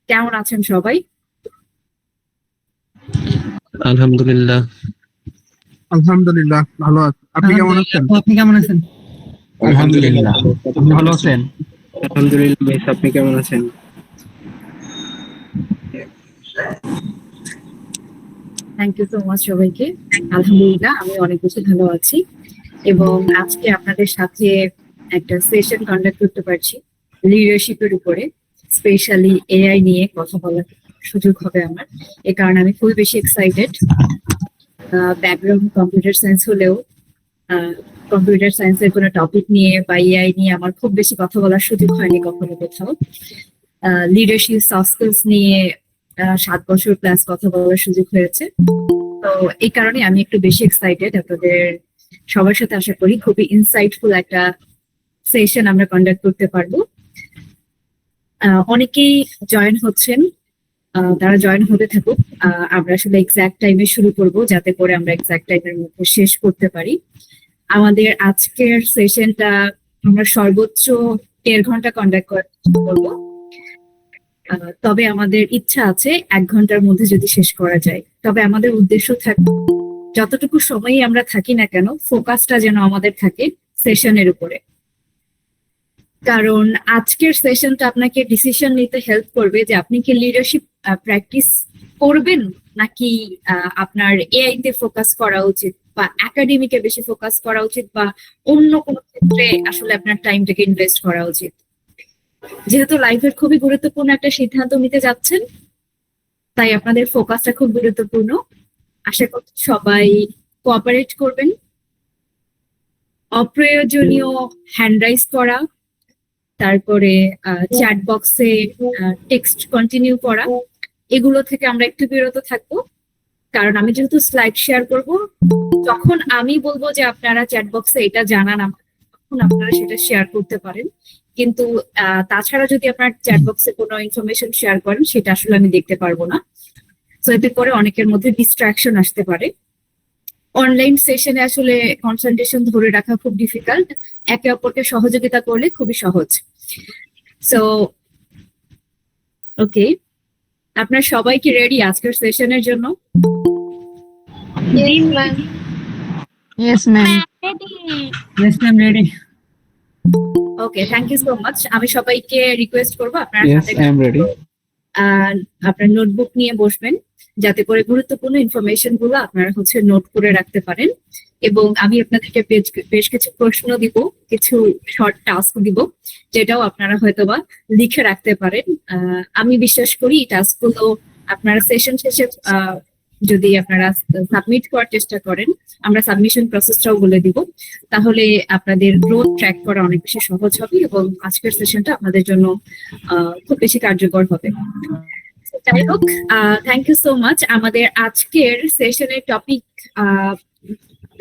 কেমন আছেন সবাই? আলহামদুলিল্লাহ। আলহামদুলিল্লাহ ভালো আছি। আপনি কেমন আছেন? আপনি কেমন আছেন? আলহামদুলিল্লাহ। আপনি ভালো আছেন? আলহামদুলিল্লাহ বেশ, আপনি কেমন আছেন? থ্যাংক ইউ সো মাচ সবাইকে। আলহামদুলিল্লাহ আমি অনেক বেশি ভালো আছি এবং আজকে আপনাদের সাথে একটা সেশন কন্ডাক্ট করতে পারছি লিডারশিপের উপরে, স্পেশালি এআই নিয়ে কথা বলার সুযোগ হবে আমার। এ কারণে আমি খুবই বেশি এক্সাইটেড। ব্যাকগ্রাউন্ড কম্পিউটার সায়েন্স হলেও কম্পিউটার সায়েন্সের কোনো টপিক নিয়ে বা এআই নিয়ে আমার খুব বেশি কথা বলার সুযোগ হয়নি কখনো কোথাও। লিডারশিপ সফট স্কিলস নিয়ে 7 বছর প্লাস কথা বলার সুযোগ হয়েছে। তো এই কারণে আমি একটু বেশি এক্সাইটেড আপনাদের সবার সাথে। আশা করি খুবই ইনসাইটফুল একটা সেশন আমরা কন্ডাক্ট করতে পারবো। অনেকেই জয়েন হচ্ছেন, তারা জয়েন হতে থাকুক। আমরা আসলে এক্সাক্ট টাইমে শুরু করব যাতে করে আমরা এক্সাক্ট টাইমের মধ্যে শেষ করতে পারি। আমাদের আজকের সেশনটা আমরা সর্বোচ্চ 1.5 ঘন্টা কন্ডাক্ট করবো, তবে আমাদের ইচ্ছা আছে 1 ঘন্টার মধ্যে যদি শেষ করা যায়। তবে আমাদের উদ্দেশ্য থাকবে যতটুকু সময়ই আমরা থাকি না কেন ফোকাসটা যেন আমাদের থাকে সেশনের উপরে, কারণ আজকের সেশনটা আপনাকে ডিসিশন নিতে হেল্প করবে যে আপনি কি লিডারশিপ প্র্যাকটিস করবেন নাকি আপনার এআই তে ফোকাস করা উচিত বা একাডেমিকে বেশি ফোকাস করা উচিত বা অন্য কোনো ক্ষেত্রে আসলে আপনার টাইমটাকে ইনভেস্ট করা উচিত। যেহেতু লাইফের খুবই গুরুত্বপূর্ণ একটা সিদ্ধান্ত নিতে যাচ্ছেন, তাই আপনাদের ফোকাসটা খুব গুরুত্বপূর্ণ। আশা করছি সবাই কোঅপারেট করবেন। অপ্রয়োজনীয় হ্যান্ড রাইজ করা, তারপরে চ্যাট বক্সে টেক্সট কন্টিনিউ করা, এগুলো থেকে আমরা একটু বিরত থাকবো। কারণ আমি যেহেতু স্লাইড শেয়ার করব, যখন আমি বলবো যে আপনারা চ্যাট বক্সে এটা জানান তখন আপনারা সেটা শেয়ার করতে পারেন, কিন্তু তাছাড়া যদি আপনার চ্যাট বক্সে কোনো ইনফরমেশন শেয়ার করেন সেটা আসলে আমি দেখতে পারবো না। তো এতে করে অনেকের মধ্যে ডিস্ট্রাকশন আসতে পারে। অনলাইন সেশনে আসলে কনসেন্ট্রেশন ধরে রাখা খুব ডিফিকাল্ট, একে অপরকে সহযোগিতা করলে খুবই সহজ। সো ওকে, আপনার সবাই কি রেডি আজকের সেশনের জন্য? Yes, ma'am. Yes, ma'am, ready. Okay, thank you so much. আমি সবাইকে রিকোয়েস্ট করবো আপনারা Yes, I am ready. আপনার নোটবুক নিয়ে বসবেন যাতে করে গুরুত্বপূর্ণ ইনফরমেশন গুলো আপনারা নোট করে রাখতে পারেন। এবং আমি আপনাদেরকে বেশ কিছু প্রশ্ন দিব, কিছু শর্ট টাস্ক দিব, যেটাও আপনারা হয়তোবা লিখে রাখতে পারেন। আমি বিশ্বাস করি এই টাস্কগুলো আপনারা সেশন শেষে যদি আপনারা সাবমিট করার চেষ্টা করেন, আমরা সাবমিশন প্রসেসটাও বলে দিব, তাহলে আপনাদের গ্রোথ ট্র্যাক করা অনেক বেশি সহজ হবে এবং আজকের সেশনটা আপনাদের জন্য খুব বেশি কার্যকর হবে। যাই হোক, থ্যাংক ইউ সো মাচ। আমাদের আজকের সেশনের টপিক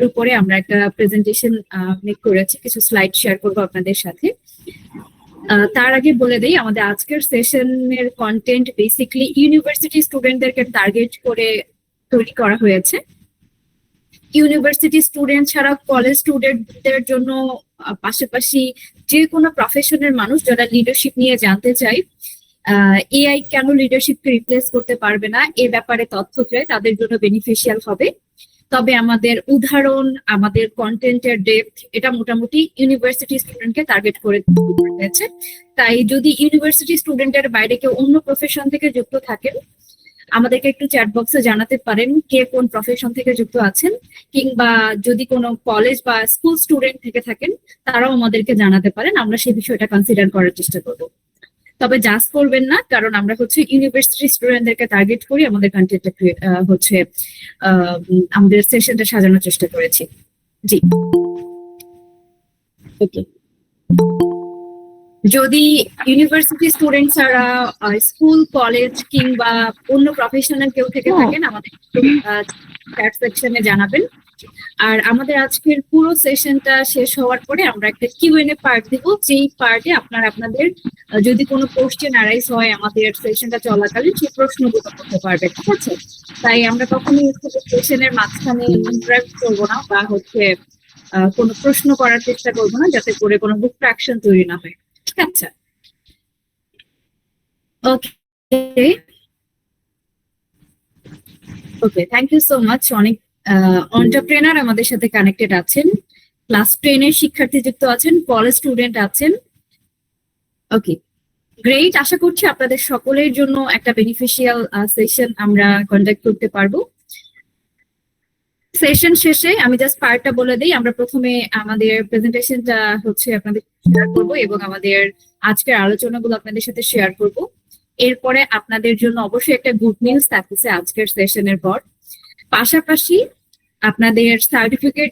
উপরে আমরা একটা প্রেজেন্টেশন মেক করেছি, কিছু স্লাইড শেয়ার করবো আপনাদের সাথে। তার আগে বলে দেই আমাদের আজকের সেশনের কন্টেন্ট বেসিক্যালি ইউনিভার্সিটি স্টুডেন্টদেরকে টার্গেট করে তৈরি করা হয়েছে। ইউনিভার্সিটি স্টুডেন্ট ছাড়া কলেজ স্টুডেন্টদের জন্য পাশাপাশি যে কোনো প্রফেশনের মানুষ যারা লিডারশিপ নিয়ে জানতে চায় এআই কেন লিডারশিপকে রিপ্লেস করতে পারবে না এ ব্যাপারে তথ্য চায়, তাদের জন্য বেনিফিশিয়াল হবে। তবে আমাদের উদাহরণ, আমাদের কন্টেন্টের ডেপথ এটা মোটামুটি ইউনিভার্সিটি স্টুডেন্টকে টার্গেট করে হয়েছে। তাই যদি ইউনিভার্সিটি স্টুডেন্টের বাইরে কেউ অন্য প্রফেশন থেকে যুক্ত থাকেন, আমাদেরকে একটু চ্যাট বক্সে জানাতে পারেন কে কোন প্রফেশন থেকে যুক্ত আছেন, কিংবা যদি কোনো কলেজ বা স্কুল স্টুডেন্ট থেকে থাকেন তারাও আমাদেরকে জানাতে পারেন, আমরা সেই বিষয়টা কনসিডার করার চেষ্টা করব। তবে জাজ করবেন না, কারণ আমরা ইউনিভার্সিটি স্টুডেন্টদেরকে টার্গেট করি আমাদের কন্টেন্টটা আমাদের সেশনটা সাজানোর চেষ্টা করেছি। জি ওকে, যদি ইউনিভার্সিটি স্টুডেন্ট ছাড়া স্কুল, কলেজ কিংবা অন্য প্রফেশনাল কেউ থেকে থাকেন আমাদের চ্যাট সেকশনে জানাবেন। আর আমাদের আজকের পুরো সেশনটা শেষ হওয়ার পরে আমরা একটা কিউএনএ পার্ট দিব, যেই পার্টে আপনারা আপনাদের যদি কোনো কোশ্চেন অ্যারাইজ হয় আমাদের সেশনটা চলাকালীন সেই প্রশ্নগুলো করতে পারবেন, ঠিক আছে? তাই আমরা কখনোই সেশনের মাঝখানে ইন্টারাপ্ট করবো না বা কোনো প্রশ্ন করার চেষ্টা করবো না, যাতে করে কোনো ডিস্ট্রাকশন তৈরি না হয়, ঠিক আছে? ওকে, ওকে, থ্যাংক ইউ সো মাচ। অনেক এন্টারপ্রেনার আমাদের সাথে কানেক্টেড আছেন, ক্লাস 10 এর শিক্ষার্থী যুক্ত আছেন, কলেজ স্টুডেন্ট আছেন। ওকে, গ্রেট। আশা করছি আপনাদের সকলের জন্য একটা বেনিফিশিয়াল সেশন আমরা কন্ডাক্ট করতে পারবো। সেশন শেষে আমি জাস্ট পার্টটা বলে দিই। আমরা প্রথমে আমাদের প্রেজেন্টেশনটা হচ্ছে আপনাদের শেয়ার করব এবং আমাদের আজকের আলোচনাগুলো আপনাদের সাথে শেয়ার করব। এরপরে আপনাদের জন্য অবশ্যই একটা গুড নিউজ থাকতেছে আজকের সেশনের পর। পাশাপাশি আপনাদের সার্টিফিকেট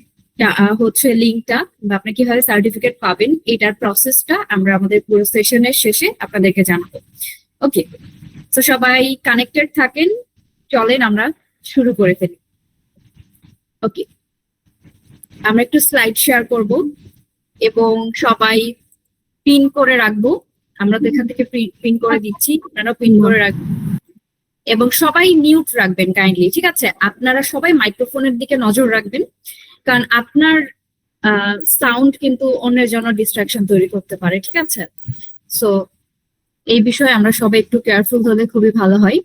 হচ্ছে লিঙ্কটা বা আপনি কিভাবে সার্টিফিকেট পাবেন এটার প্রসেসটা আমরা আমাদের পুরো সেশনের শেষে আপনাদেরকে জানাবো। ওকে, তো সবাই কানেক্টেড থাকেন, চলেন আমরা শুরু করে ফেলি। ওকে, আমরা একটু স্লাইড শেয়ার করব এবং সবাই পিন করে রাখবো। আমরা তো এখান থেকে পিন করে দিচ্ছি, আপনারা পিন করে রাখবেন এবং সবাই মিউট রাখবেন কাইন্ডলি, ঠিক আছে? আপনারা সবাই মাইক্রোফোনের দিকে নজর রাখবেন, কারণ আপনার সাউন্ড কিন্তু অন্যের জন্য ডিস্ট্রাকশন তৈরি করতে পারে, ঠিক আছে? সো এই বিষয়ে আমরা সবাই একটু কেয়ারফুল হলে খুবই ভালো হয়।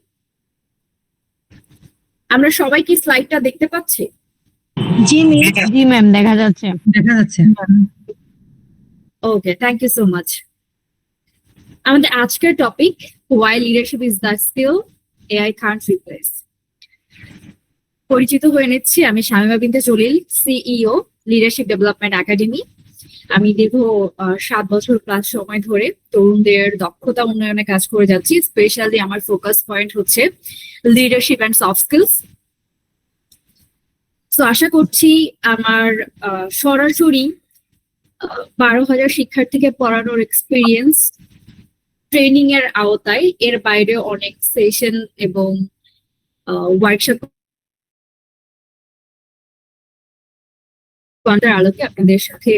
আমরা সবাই কি স্লাইডটা দেখতে পাচ্ছি? জি ম্যাম, দেখা যাচ্ছে। Okay, thank you so much. আমাদের আজকের topic, why leadership is the skill AI can't replace. পরিচিত হয়ে নিচ্ছি, আমি Shamima Binte Jalil, CEO, leadership development academy. আমি দীর্ঘ 7 বছর প্লাস সময় ধরে তরুণদের দক্ষতা উন্নয়নে কাজ করে যাচ্ছি। স্পেশালি আমার ফোকাস পয়েন্ট হচ্ছে লিডারশিপ অ্যান্ড সফট স্কিলস। তো আশা করছি আমার সরাসরি 12,000 শিক্ষার্থীকে পড়ানোর এক্সপিরিয়েন্স, ট্রেনিং এর আওতায় এর বাইরে অনেক সেশন এবং ওয়ার্কশপ আলোকে আপনাদের সাথে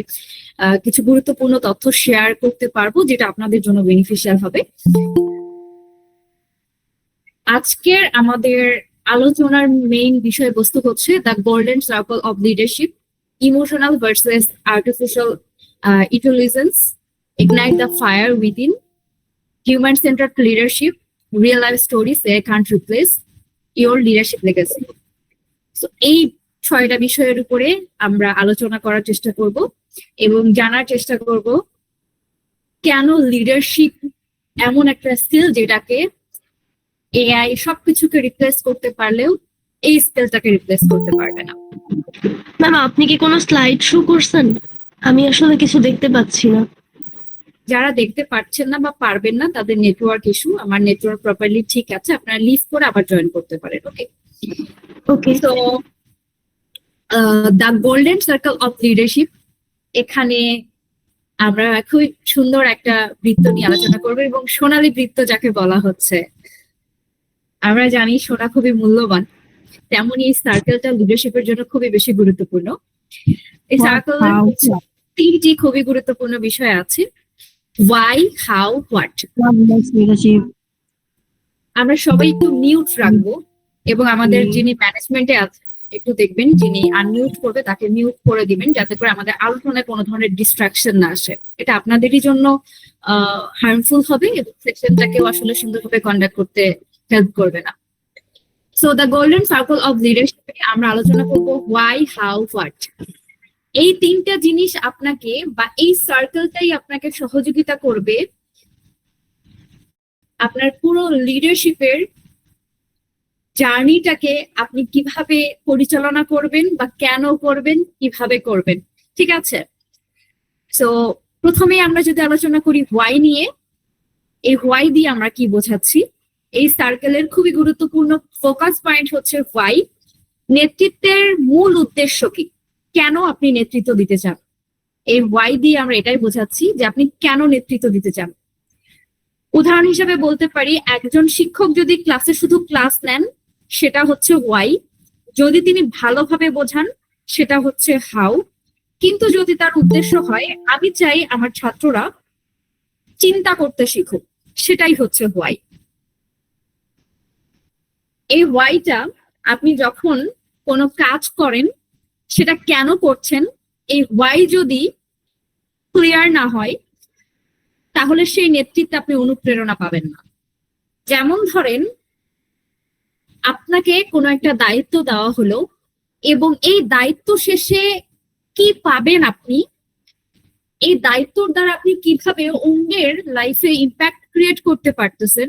কিছু গুরুত্বপূর্ণ তথ্য শেয়ার করতে পারবো যেটা আপনাদের জন্য বেনিফিশিয়াল হবে। আজকের আমাদের আলোচনার মেইন বিষয়বস্তু হচ্ছে the golden circle of leadership, emotional versus artificial intelligence, ignite the fire within, human centred leadership, real life stories a can't replace, your leadership legacy. So এই 6টা বিষয়ের উপরে আমরা আলোচনা করার চেষ্টা করব এবং জানার চেষ্টা করব কেন লিডারশিপ এমন একটা স্কিল যেটাকে এআই সবকিছুকে রিপ্লেস করতে পারলেও এই স্কিলটাকে রিপ্লেস করতে পারবে না। ম্যাম, আপনি কি কোনো স্লাইড শো করছেন? আমি আসলে কিছু দেখতে পাচ্ছি না। যারা দেখতে পাচ্ছেন না বা পারবেন না তাদের নেটওয়ার্ক ইস্যু, আমার নেটওয়ার্ক প্রপারলি ঠিক আছে, আপনারা লিভ করে আবার জয়েন করতে পারেন। ওকে ওকে, তো the golden circle of leadership, এখানে আমরা খুব সুন্দর একটা বৃত্ত নিয়ে আলোচনা করবো এবং সোনালী বৃত্ত যাকে বলা হচ্ছে। আমরা জানি সোনা খুবই মূল্যবান, তেমনই এই সার্কেলটা লিডারশিপের জন্য খুবই বেশি গুরুত্বপূর্ণ। এই সার্কেলের 3টি খুবই গুরুত্বপূর্ণ বিষয় আছে, ওয়াই, হাউ, হোয়াট। লিডারশিপ। আমরা সবাই একটু মিউট রাখবো এবং আমাদের যিনি ম্যানেজমেন্টে আছে একটু দেখবেন, যিনি আনমিউট করবে তাকে মিউট করে দিবেন, যাতে করে আমাদের আলোচনায় কোনো ধরনের ডিস্ট্রাকশন না আসে। এটা আপনাদেরই জন্য হার্মফুল হবে এবং সেশনটাকেও আসলে সুন্দরভাবে কন্ডাক্ট করতে হেল্প করবে না। So the golden circle of লিডারশিপে আমরা আলোচনা করবো হোয়াই, হাউ, হোয়াট। এই 3টা জিনিস আপনাকে বা এই সার্কেলটাই আপনাকে সহযোগিতা করবে আপনার পুরো লিডারশিপের জার্নিটাকে আপনি কিভাবে পরিচালনা করবেন বা কেন করবেন, কিভাবে করবেন, ঠিক আছে? সো প্রথমে আমরা যদি আলোচনা করি হোয়াই নিয়ে, এই হোয়াই দিয়ে আমরা কি বোঝাচ্ছি? এই সার্কেলের খুবই গুরুত্বপূর্ণ ফোকাস পয়েন্ট হচ্ছে হোয়াই। নেতৃত্বের মূল উদ্দেশ্য কি, কেন আপনি নেতৃত্ব দিতে চান? এই হোয়াই দিয়ে আমরা এটাই বোঝাচ্ছি যে আপনি কেন নেতৃত্ব দিতে চান। উদাহরণ হিসেবে বলতে পারি, একজন শিক্ষক যদি ক্লাসে শুধু ক্লাস নেন সেটা হচ্ছে হোয়াই, যদি তিনি ভালোভাবে বোঝান সেটা হচ্ছে হাউ, কিন্তু যদি তার উদ্দেশ্য হয় আমি চাই আমার ছাত্ররা চিন্তা করতে শিখুক, সেটাই হচ্ছে হোয়াই। এই হোয়াইটা আপনি যখন কোনো কাজ করেন সেটা কেন করছেন, এই হোয়াই যদি ক্লিয়ার না হয় তাহলে সেই নেতৃত্বে আপনি অনুপ্রেরণা পাবেন না। যেমন ধরেন আপনাকে কোনো একটা দায়িত্ব দেওয়া হলো এবং এই দায়িত্ব শেষে কি পাবেন আপনি, এই দায়িত্বর দ্বারা আপনি কিভাবে অন্যের লাইফে ইম্প্যাক্ট ক্রিয়েট করতে পারতেছেন,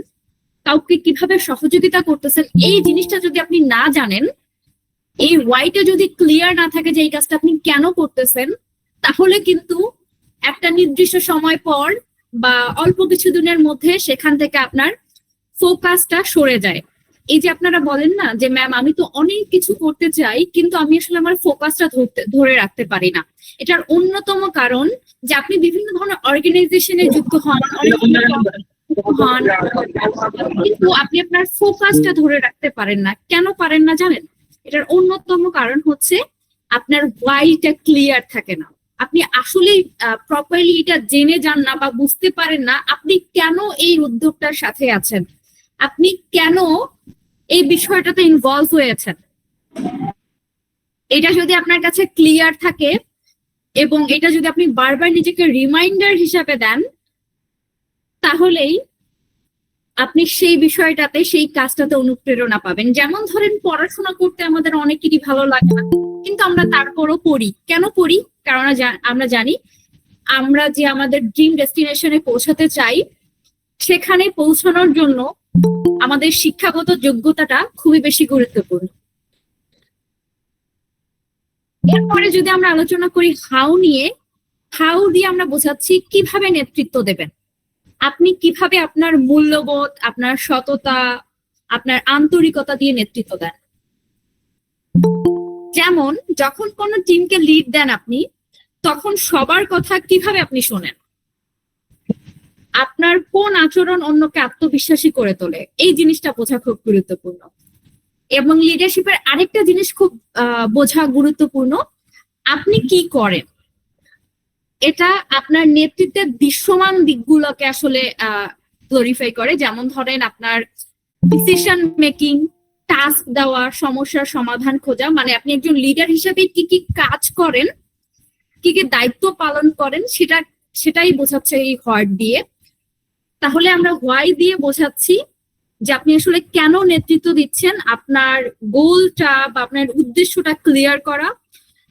কাউকে কিভাবে সহযোগিতা করতেছেন, এই জিনিসটা যদি আপনি না জানেন, এই ওয়াইটা যদি ক্লিয়ার না থাকে যে এই কাজটা আপনি কেন করতেছেন, তাহলে কিন্তু একটা নির্দিষ্ট সময় পর বা অল্প কিছু দিনের মধ্যে সেখান থেকে আপনার ফোকাসটা সরে যায়। এই যে আপনারা বলেন না যে ম্যাম আমি তো অনেক কিছু করতে চাই কিন্তু আমি আসলে আমার ফোকাসটা ধরে রাখতে পারি না, এটার অন্যতম কারণ যে আপনি বিভিন্ন ধরনের অর্গানাইজেশনে যুক্ত হন, হন, কিন্তু আপনি আপনার ফোকাসটা ধরে রাখতে পারেন না। কেন পারেন না জানেন? এটার অন্যতম কারণ হচ্ছে আপনার ওয়াইটা ক্লিয়ার থাকে না। আপনি আসলে প্রপারলি এটা জেনে যান না বা বুঝতে পারেন না আপনি কেন এই উদ্যোগটার সাথে আছেন, আপনি কেন এই বিষয়টাতে ইনভলভ হয়েছেন। এটা যদি আপনার কাছে ক্লিয়ার থাকে এবং এটা যদি আপনি বারবার নিজেকে রিমাইন্ডার হিসাবে দেন, তাহলেই আপনি সেই বিষয়টাতে, সেই কাজটাতে অনুপ্রেরণা পাবেন। যেমন ধরেন পড়াশোনা করতে আমাদের অনেকেরই ভালো লাগে না, কিন্তু আমরা তারপরও পড়ি। কেন পড়ি? কারণ আমরা জানি আমরা যে আমাদের ড্রিম ডেস্টিনেশনে পৌঁছাতে চাই, সেখানে পৌঁছানোর জন্য আমাদের শিক্ষাগত যোগ্যতাটা খুবই বেশি গুরুত্বপূর্ণ। এরপরে যদি আমরা আলোচনা করি হাউ নিয়ে, হাউ দিয়ে আমরা বোঝাচ্ছি কিভাবে নেতৃত্ব দেবেন, আপনি কিভাবে আপনার মূল্যবোধ, আপনার সততা, আপনার আন্তরিকতা দিয়ে নেতৃত্ব দেন। যেমন যখন কোনো টিমকে লিড দেন আপনি, তখন সবার কথা কিভাবে আপনি শোনেন, আপনার কোন আচরণ অন্যকে আত্মবিশ্বাসী করে তোলে, এই জিনিসটা বোঝা খুব গুরুত্বপূর্ণ। এবং লিডারশিপের আরেকটা জিনিস খুব বোঝা গুরুত্বপূর্ণ, আপনি কি করেন। এটা আপনার নেতৃত্বের দৃশ্যমান দিকগুলোকে আসলে গ্লোরিফাই করে। যেমন ধরেন আপনার ডিসিশন মেকিং, টাস্ক দেওয়া, সমস্যার সমাধান খোঁজা, মানে আপনি একজন লিডার হিসেবে কি কি কাজ করেন, কি কি দায়িত্ব পালন করেন, সেটাই বোঝাচ্ছে এই হোয়াট দিয়ে। তাহলে আমরা হোয়াই দিয়ে বোঝাচ্ছি যে আপনি আসলে কেন নেতৃত্ব দিচ্ছেন, আপনার গোলটা বা আপনার উদ্দেশ্যটা ক্লিয়ার করা।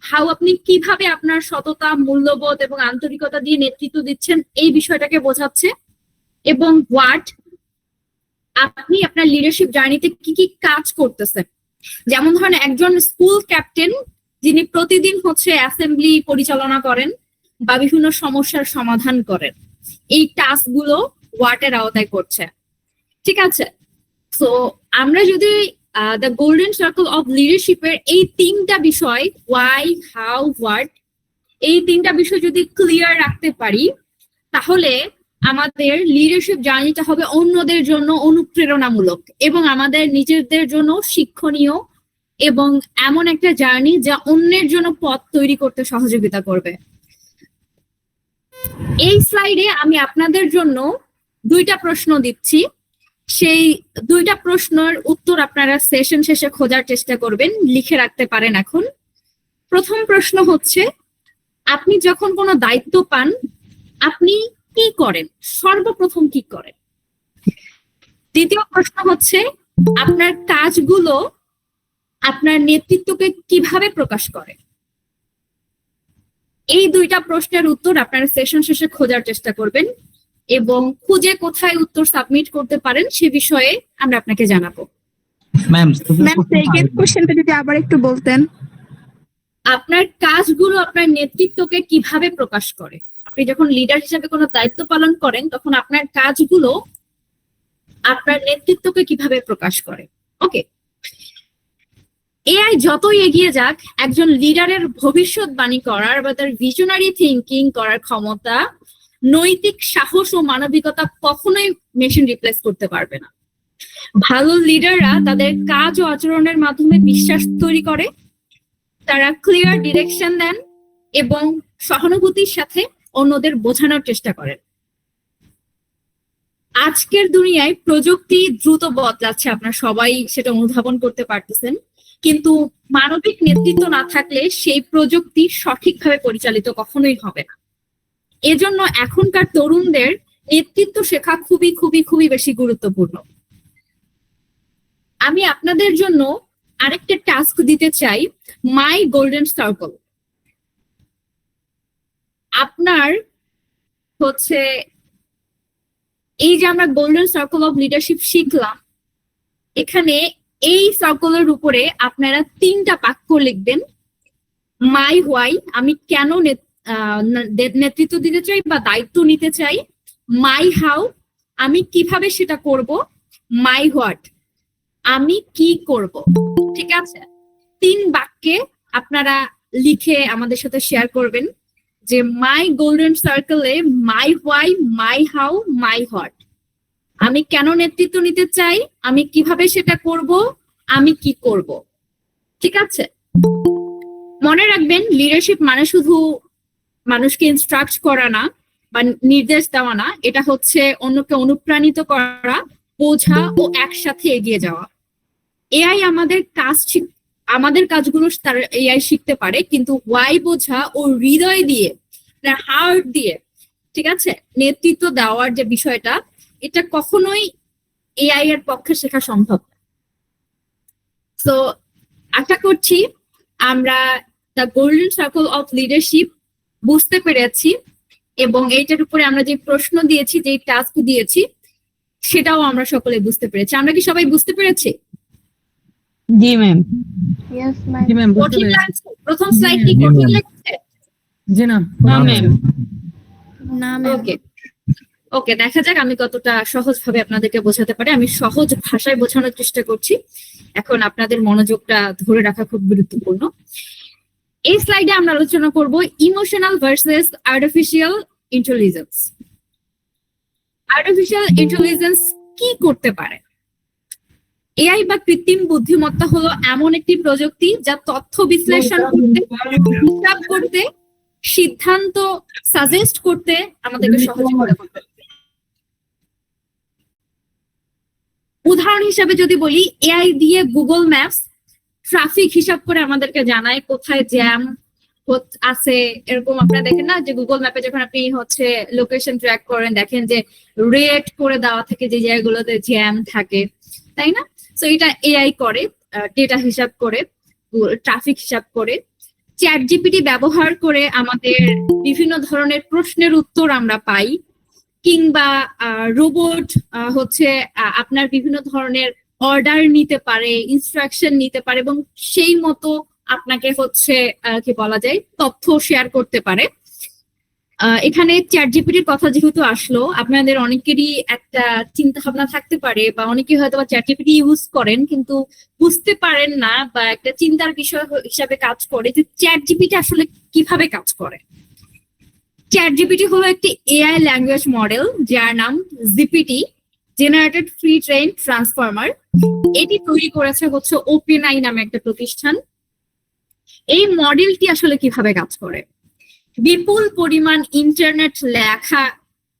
হাউ আপনি কিভাবে আপনার সততা, মূল্যবোধ এবং আন্তরিকতা দিয়ে নেতৃত্ব দিচ্ছেন, এই বিষয়টাকে বোঝাচ্ছে। এবং হোয়াট আপনি আপনার লিডারশিপ জার্নিতে কি কি কাজ করতেছেন। যেমন ধরেন একজন স্কুল ক্যাপ্টেন যিনি প্রতিদিন হচ্ছে অ্যাসেম্বলি পরিচালনা করেন বা বিভিন্ন সমস্যার সমাধান করেন, এই টাস্ক গুলো হোয়াটের আওতায় করছে। ঠিক আছে, তো আমরা যদি দ্য গোল্ডেন সার্কেল অফ লিডারশিপের এই তিনটা বিষয়, ওয়াই, হাউ, হোয়াট, এই তিনটা বিষয় যদি ক্লিয়ার রাখতে পারি, তাহলে আমাদের লিডারশিপ জার্নিটা হবে অন্যদের জন্য অনুপ্রেরণামূলক এবং আমাদের নিজেদের জন্য শিক্ষণীয় এবং এমন একটা জার্নি যা অন্যের জন্য পথ তৈরি করতে সহযোগিতা করবে। এই স্লাইডে আমি আপনাদের জন্য দুইটা প্রশ্ন দিচ্ছি, সেই দুইটা প্রশ্নের উত্তর আপনারা সেশন শেষে খোঁজার চেষ্টা করবেন, লিখে রাখতে পারেন এখন। প্রথম প্রশ্ন হচ্ছে, আপনি যখন কোনো দায়িত্ব পান আপনি কি করেন, সর্বপ্রথম কি করেন? দ্বিতীয় প্রশ্ন হচ্ছে, আপনার কাজগুলো আপনার নেতৃত্বকে কিভাবে প্রকাশ করে? এই দুইটা প্রশ্নের উত্তর আপনারা সেশন শেষে খোঁজার চেষ্টা করবেন এবং খুঁজে কোথায় উত্তর সাবমিট করতে পারেন সে বিষয়ে আমরা আপনাকে জানাবো। ম্যাম সেকেন্ড কোশ্চেনটা যদি আবার একটু বলতেন। আপনার কাজগুলো আপনার নেতৃত্বকে কিভাবে প্রকাশ করে? আপনি যখন লিডার হিসেবে কোনো দায়িত্ব পালন করেন তখন আপনার কাজগুলো আপনার নেতৃত্বকে কিভাবে প্রকাশ করে? ওকে, এআই যতই এগিয়ে যাক, একজন লিডারের ভবিষ্যৎবাণী করার বা তার ভিশনারি থিঙ্কিং করার ক্ষমতা, নৈতিক সাহস ও মানবিকতা কখনোই মেশিন রিপ্লেস করতে পারবে না। ভালো লিডাররা তাদের কাজ ও আচরণের মাধ্যমে বিশ্বাস তৈরি করে, তারা ক্লিয়ার ডিরেকশন দেন এবং সহানুভূতির সাথে অন্যদের বোঝানোর চেষ্টা করেন। আজকের দুনিয়ায় প্রযুক্তি দ্রুত বদলাচ্ছে, আপনারা সবাই সেটা অনুধাবন করতে পারতেছেন, কিন্তু মানবিক নেতৃত্ব না থাকলে সেই প্রযুক্তি সঠিকভাবে পরিচালিত কখনোই হবে না। এজন্য এখনকার তরুণদের নেতৃত্ব শেখা খুবই খুবই খুবই বেশি গুরুত্বপূর্ণ। আমি আপনাদের জন্য আরেকটা টাস্ক দিতে চাই, মাই গোল্ডেন সার্কেল। আপনার হচ্ছে এই যে আমরা গোল্ডেন সার্কেল অফ লিডারশিপ শিখলাম, এখানে এই সার্কেলের উপরে আপনারা 3টা বাক্য লিখবেন। মাই হোয়াই, আমি কেন নেতৃত্ব দিতে চাই বা দায়িত্ব নিতে চাই। মাই হাউ, আমি কিভাবে সেটা করব। মাই হোয়াট, আমি কি করব। ঠিক আছে, 3 বাক্যে আপনারা লিখে আমাদের সাথে শেয়ার করবেন যে মাই গোল্ডেন সার্কেলে my why, my how, my what, আমি কেন নেতৃত্ব নিতে চাই, আমি কিভাবে সেটা করব, আমি কি করব। ঠিক আছে, মনে রাখবেন লিডারশিপ মানে শুধু মানুষকে ইনস্ট্রাক্ট করা না বা নির্দেশ দেওয়া না, এটা হচ্ছে অন্যকে অনুপ্রাণিত করা, বোঝা ও একসাথে এগিয়ে যাওয়া। এআই আমাদের কাজগুলো তার এআই শিখতে পারে, কিন্তু ওয়াই বোঝা ও হৃদয় দিয়ে, হার্ট দিয়ে, ঠিক আছে, নেতৃত্ব দেওয়ার যে বিষয়টা, এটা কখনোই এআই এর পক্ষে শেখা সম্ভব। তো আশা করছি আমরা the golden circle of leadership বুঝতে পেরেছি, এবং এইটার উপরে আমরা যে প্রশ্ন দিয়েছি, যে টাস্ক দিয়েছি, সেটাও আমরা সকলে বুঝতে পেরেছি। আমরা কি সবাই বুঝতে পেরেছি? জি ম্যাম। জি ম্যাম, বুঝতে কঠিন পেরেছি। লাগছে? প্রথম স্লাইড কি কঠিন লাগছে? জি না ম্যাম। ওকে ওকে, দেখা যাক আমি কতটা সহজ ভাবে আপনাদেরকে বোঝাতে পারি। আমি সহজ ভাষায় বোঝানোর চেষ্টা করছি। এখন আপনাদের মনোযোগটা ধরে রাখা খুব গুরুত্বপূর্ণ। এই স্লাইডে আমরা আলোচনা করব emotional versus artificial intelligence. Artificial intelligence কি করতে পারে? এআই বা কৃত্রিম বুদ্ধিমত্তা হলো এমন একটি প্রযুক্তি যা তথ্য বিশ্লেষণ করতে, হিসাব করতে, সিদ্ধান্ত সাজেস্ট করতে আমাদেরকে সহযোগিতা করবে। উদাহরণ হিসাবে যদি বলি, এআই দিয়ে গুগল ম্যাপস ট্রাফিক হিসাব করে আমাদেরকে জানায় কোথায় জ্যাম আছে। এরকম আপনারা দেখেন না যে গুগল ম্যাপে যখন আপনি হচ্ছে লোকেশন ট্র্যাক করেন, দেখেন যে রেট করে দেওয়া থাকে যে জায়গাগুলোতে জ্যাম থাকে, তাই না? তো এটা এআই করে, ডেটা হিসাব করে, ট্রাফিক হিসাব করে। চ্যাট জিপিটি ব্যবহার করে আমাদের বিভিন্ন ধরনের প্রশ্নের উত্তর আমরা পাই, কিংবা রোবট হচ্ছে আপনার বিভিন্ন ধরনের অর্ডার নিতে পারে, ইনস্ট্রাকশন নিতে পারে, এবং সেই মতো আপনাকে হচ্ছে কি বলা যায়, তথ্য শেয়ার করতে পারে। এখানে চ্যাট জিপিটির কথা যেহেতু আসলো, আপনাদের অনেকেরই একটা চিন্তা ভাবনা থাকতে পারে, বা অনেকে হয়তো বা চ্যাট জিপিটি ইউজ করেন কিন্তু বুঝতে পারেন না, বা একটা চিন্তার বিষয় হিসাবে কাজ করে যে চ্যাট জিপিটি আসলে কিভাবে কাজ করে। চ্যাট জিপিটি হলো একটি এআই ল্যাঙ্গুয়েজ মডেল যার নাম GPT, generated pre train transformer. এটি তৈরি করেছে হচ্ছে ওপেনআই নামে একটা প্রতিষ্ঠান। এই মডেলটি আসলে কিভাবে কাজ করে? বিপুল পরিমাণ ইন্টারনেট লেখা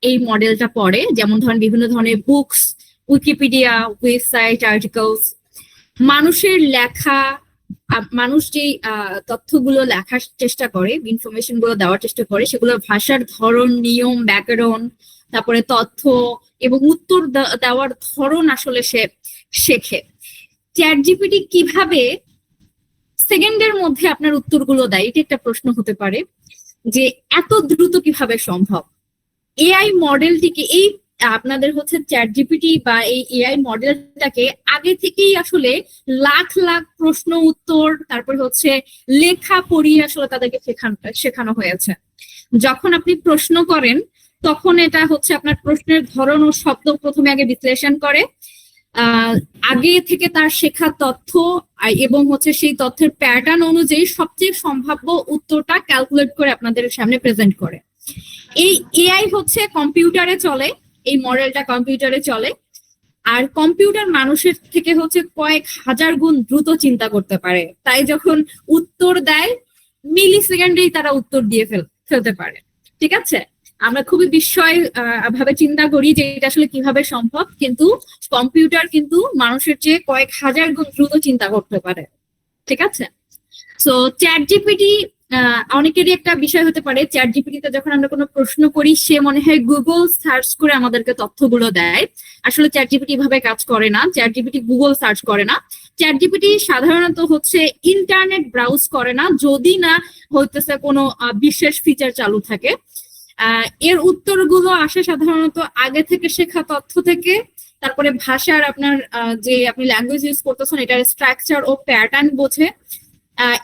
এই মডেলটা পড়ে, যেমন ধরেন বিভিন্ন ধরনের বুকস, উইকিপিডিয়া, ওয়েবসাইট, আর্টিকেলস। মানুষের লেখা, মানুষ যে তথ্যগুলো লেখার চেষ্টা করে, ইনফরমেশন গুলো দেওয়ার চেষ্টা করে, সেগুলো ভাষার ধরন, নিয়ম, ব্যাকরণ, তারপরে তথ্য এবং উত্তর দেওয়ার ধরন আসলে সে শেখে। চ্যাট জিপিটি কিভাবে সেকেন্ডের মধ্যে আপনার উত্তরগুলো দেয়, এটা একটা প্রশ্ন হতে পারে যে এত দ্রুত কিভাবে সম্ভব। এআই মডেলটিকে, এই আপনাদের হচ্ছে চ্যাট জিপিটি বা এই এআই মডেলটাকে আগে থেকেই আসলে লাখ লাখ প্রশ্ন উত্তর, তারপর হচ্ছে লেখা পড়িয়ে আসলে তাদেরকে শেখানো হয়েছে। যখন আপনি প্রশ্ন করেন তখন এটা হচ্ছে আপনার প্রশ্নের ধরন ও শব্দ প্রথমে আগে বিশ্লেষণ করে, আগে থেকে তার শেখা তথ্য এবং হচ্ছে সেই তথ্যের প্যাটার্ন অনুযায়ী সবচেয়ে সম্ভাব্য উত্তরটা ক্যালকুলেট করে আপনাদের সামনে প্রেজেন্ট করে। এই এআই হচ্ছে কম্পিউটারে চলে, এই মডেলটা কম্পিউটারে চলে, আর কম্পিউটার মানুষের থেকে হচ্ছে কয়েক হাজার গুণ দ্রুত চিন্তা করতে পারে। তাই যখন উত্তর দেয় মিলি সেকেন্ডেই তারা উত্তর দিয়ে ফেলতে পারে। ঠিক আছে, আমরা খুবই বিস্ময় ভাবে চিন্তা করি যে এটা আসলে কিভাবে সম্ভব, কিন্তু কম্পিউটার কিন্তু মানুষের চেয়ে কয়েক হাজার গুণ দ্রুত চিন্তা করতে পারে। ঠিক আছে, সো চ্যাট জিপিটি অনেকেরই একটা বিষয় হতে পারে চ্যাট জিপিটিতে যখন আমরা কোনো প্রশ্ন করি সে মনে হয় গুগল সার্চ করে আমাদেরকে তথ্যগুলো দেয়। আসলে চ্যাট জিপিটি ভাবে কাজ করে না, চ্যাট জিপিটি গুগল সার্চ করে না। চ্যাট জিপিটি সাধারণত হচ্ছে ইন্টারনেট ব্রাউজ করে না, যদি না হইতেছে কোনো বিশেষ ফিচার চালু থাকে। এর উত্তরগুলো আসে সাধারণত আগে থেকে শেখা তথ্য থেকে। তারপরে ভাষার আপনার যে আপনি ল্যাঙ্গুয়েজ ইউজ করতেছেন এটার স্ট্রাকচার ও প্যাটার্ন বোঝে।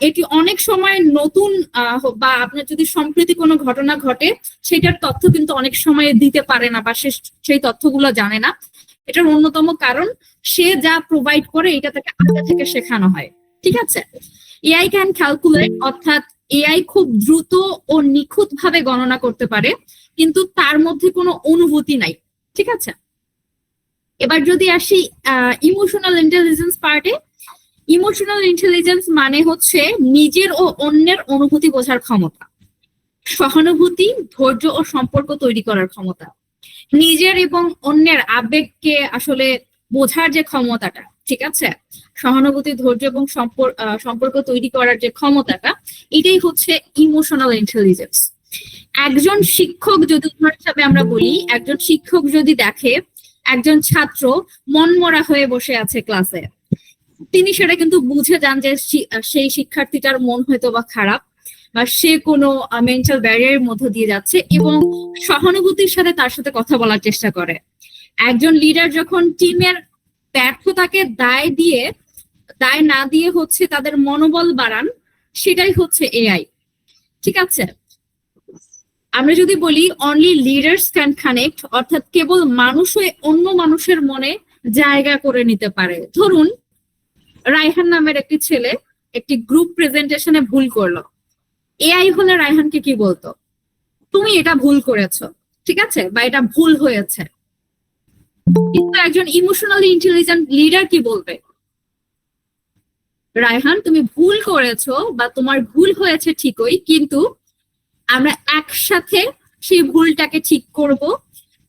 এটি অনেক সময় নতুন বা আপনার যদি সম্প্রতি কোনো ঘটনা ঘটে সেটার তথ্য কিন্তু অনেক সময় দিতে পারে না বা সেই তথ্যগুলো জানে না। এটার অন্যতম কারণ সে যা প্রোভাইড করে এটা তাকে আগে থেকে শেখানো হয়। ঠিক আছে, এআই ক্যান ক্যালকুলেট, অর্থাৎ এআই খুব দ্রুত ও নিখুঁত ভাবে গণনা করতে পারে, কিন্তু তার মধ্যে কোনো অনুভূতি নাই। ঠিক আছে, এবার যদি আসি ইমোশনাল ইন্টেলিজেন্স পার্টে। ইমোশনাল ইন্টেলিজেন্স মানে হচ্ছে নিজের ও অন্যের অনুভূতি বোঝার ক্ষমতা, সহানুভূতি, ধৈর্য ও সম্পর্ক তৈরি করার ক্ষমতা। নিজের এবং অন্যের আবেগকে আসলে বোঝার যে ক্ষমতাটা, ঠিক আছে, সহানুভূতি, ধৈর্য এবং সম্পর্ক তৈরি করার যে ক্ষমতাটা, এটাই হচ্ছে ইমোশনাল ইন্টেলিজেন্স। একজন শিক্ষক যদি, উদাহরণ হিসাবে আমরা বলি, একজন শিক্ষক যদি দেখে একজন ছাত্র মনমরা হয়ে বসে আছে ক্লাসে, তিনি সেটা কিন্তু বুঝে যান যে সেই শিক্ষার্থীটার মন হয়তো বা খারাপ বা সে কোনো মেন্টাল ব্যারিয়ারের মধ্য দিয়ে যাচ্ছে, এবং সহানুভূতির সাথে তার সাথে কথা বলার চেষ্টা করে। একজন লিডার যখন টিমের ব্যর্থতাকে দায় না দিয়ে হচ্ছে তাদের মনোবল বাড়ান, সেটাই হচ্ছে এআই। ঠিক আছে, আমরা যদি বলি অনলি লিডার্স ক্যান কানেক্ট, অর্থাৎ কেবল মানুষই অন্য মানুষের মনে জায়গা করে নিতে পারে। ধরুন রায়হান নামের একটি ছেলে একটি গ্রুপ প্রেজেন্টেশনে ভুল করলো, এআই হলে রায়হানকে কি বলতো? তুমি এটা ভুল করেছো, ঠিক আছে, বা এটা ভুল হয়েছে। কিন্তু একজন ইমোশনালি ইন্টেলিজেন্ট লিডার কি বলবে? রায়হান, তুমি ভুল করেছো বা তোমার ভুল হয়েছে ঠিকই, কিন্তু আমরা একসাথে সেই ভুলটাকে ঠিক করব,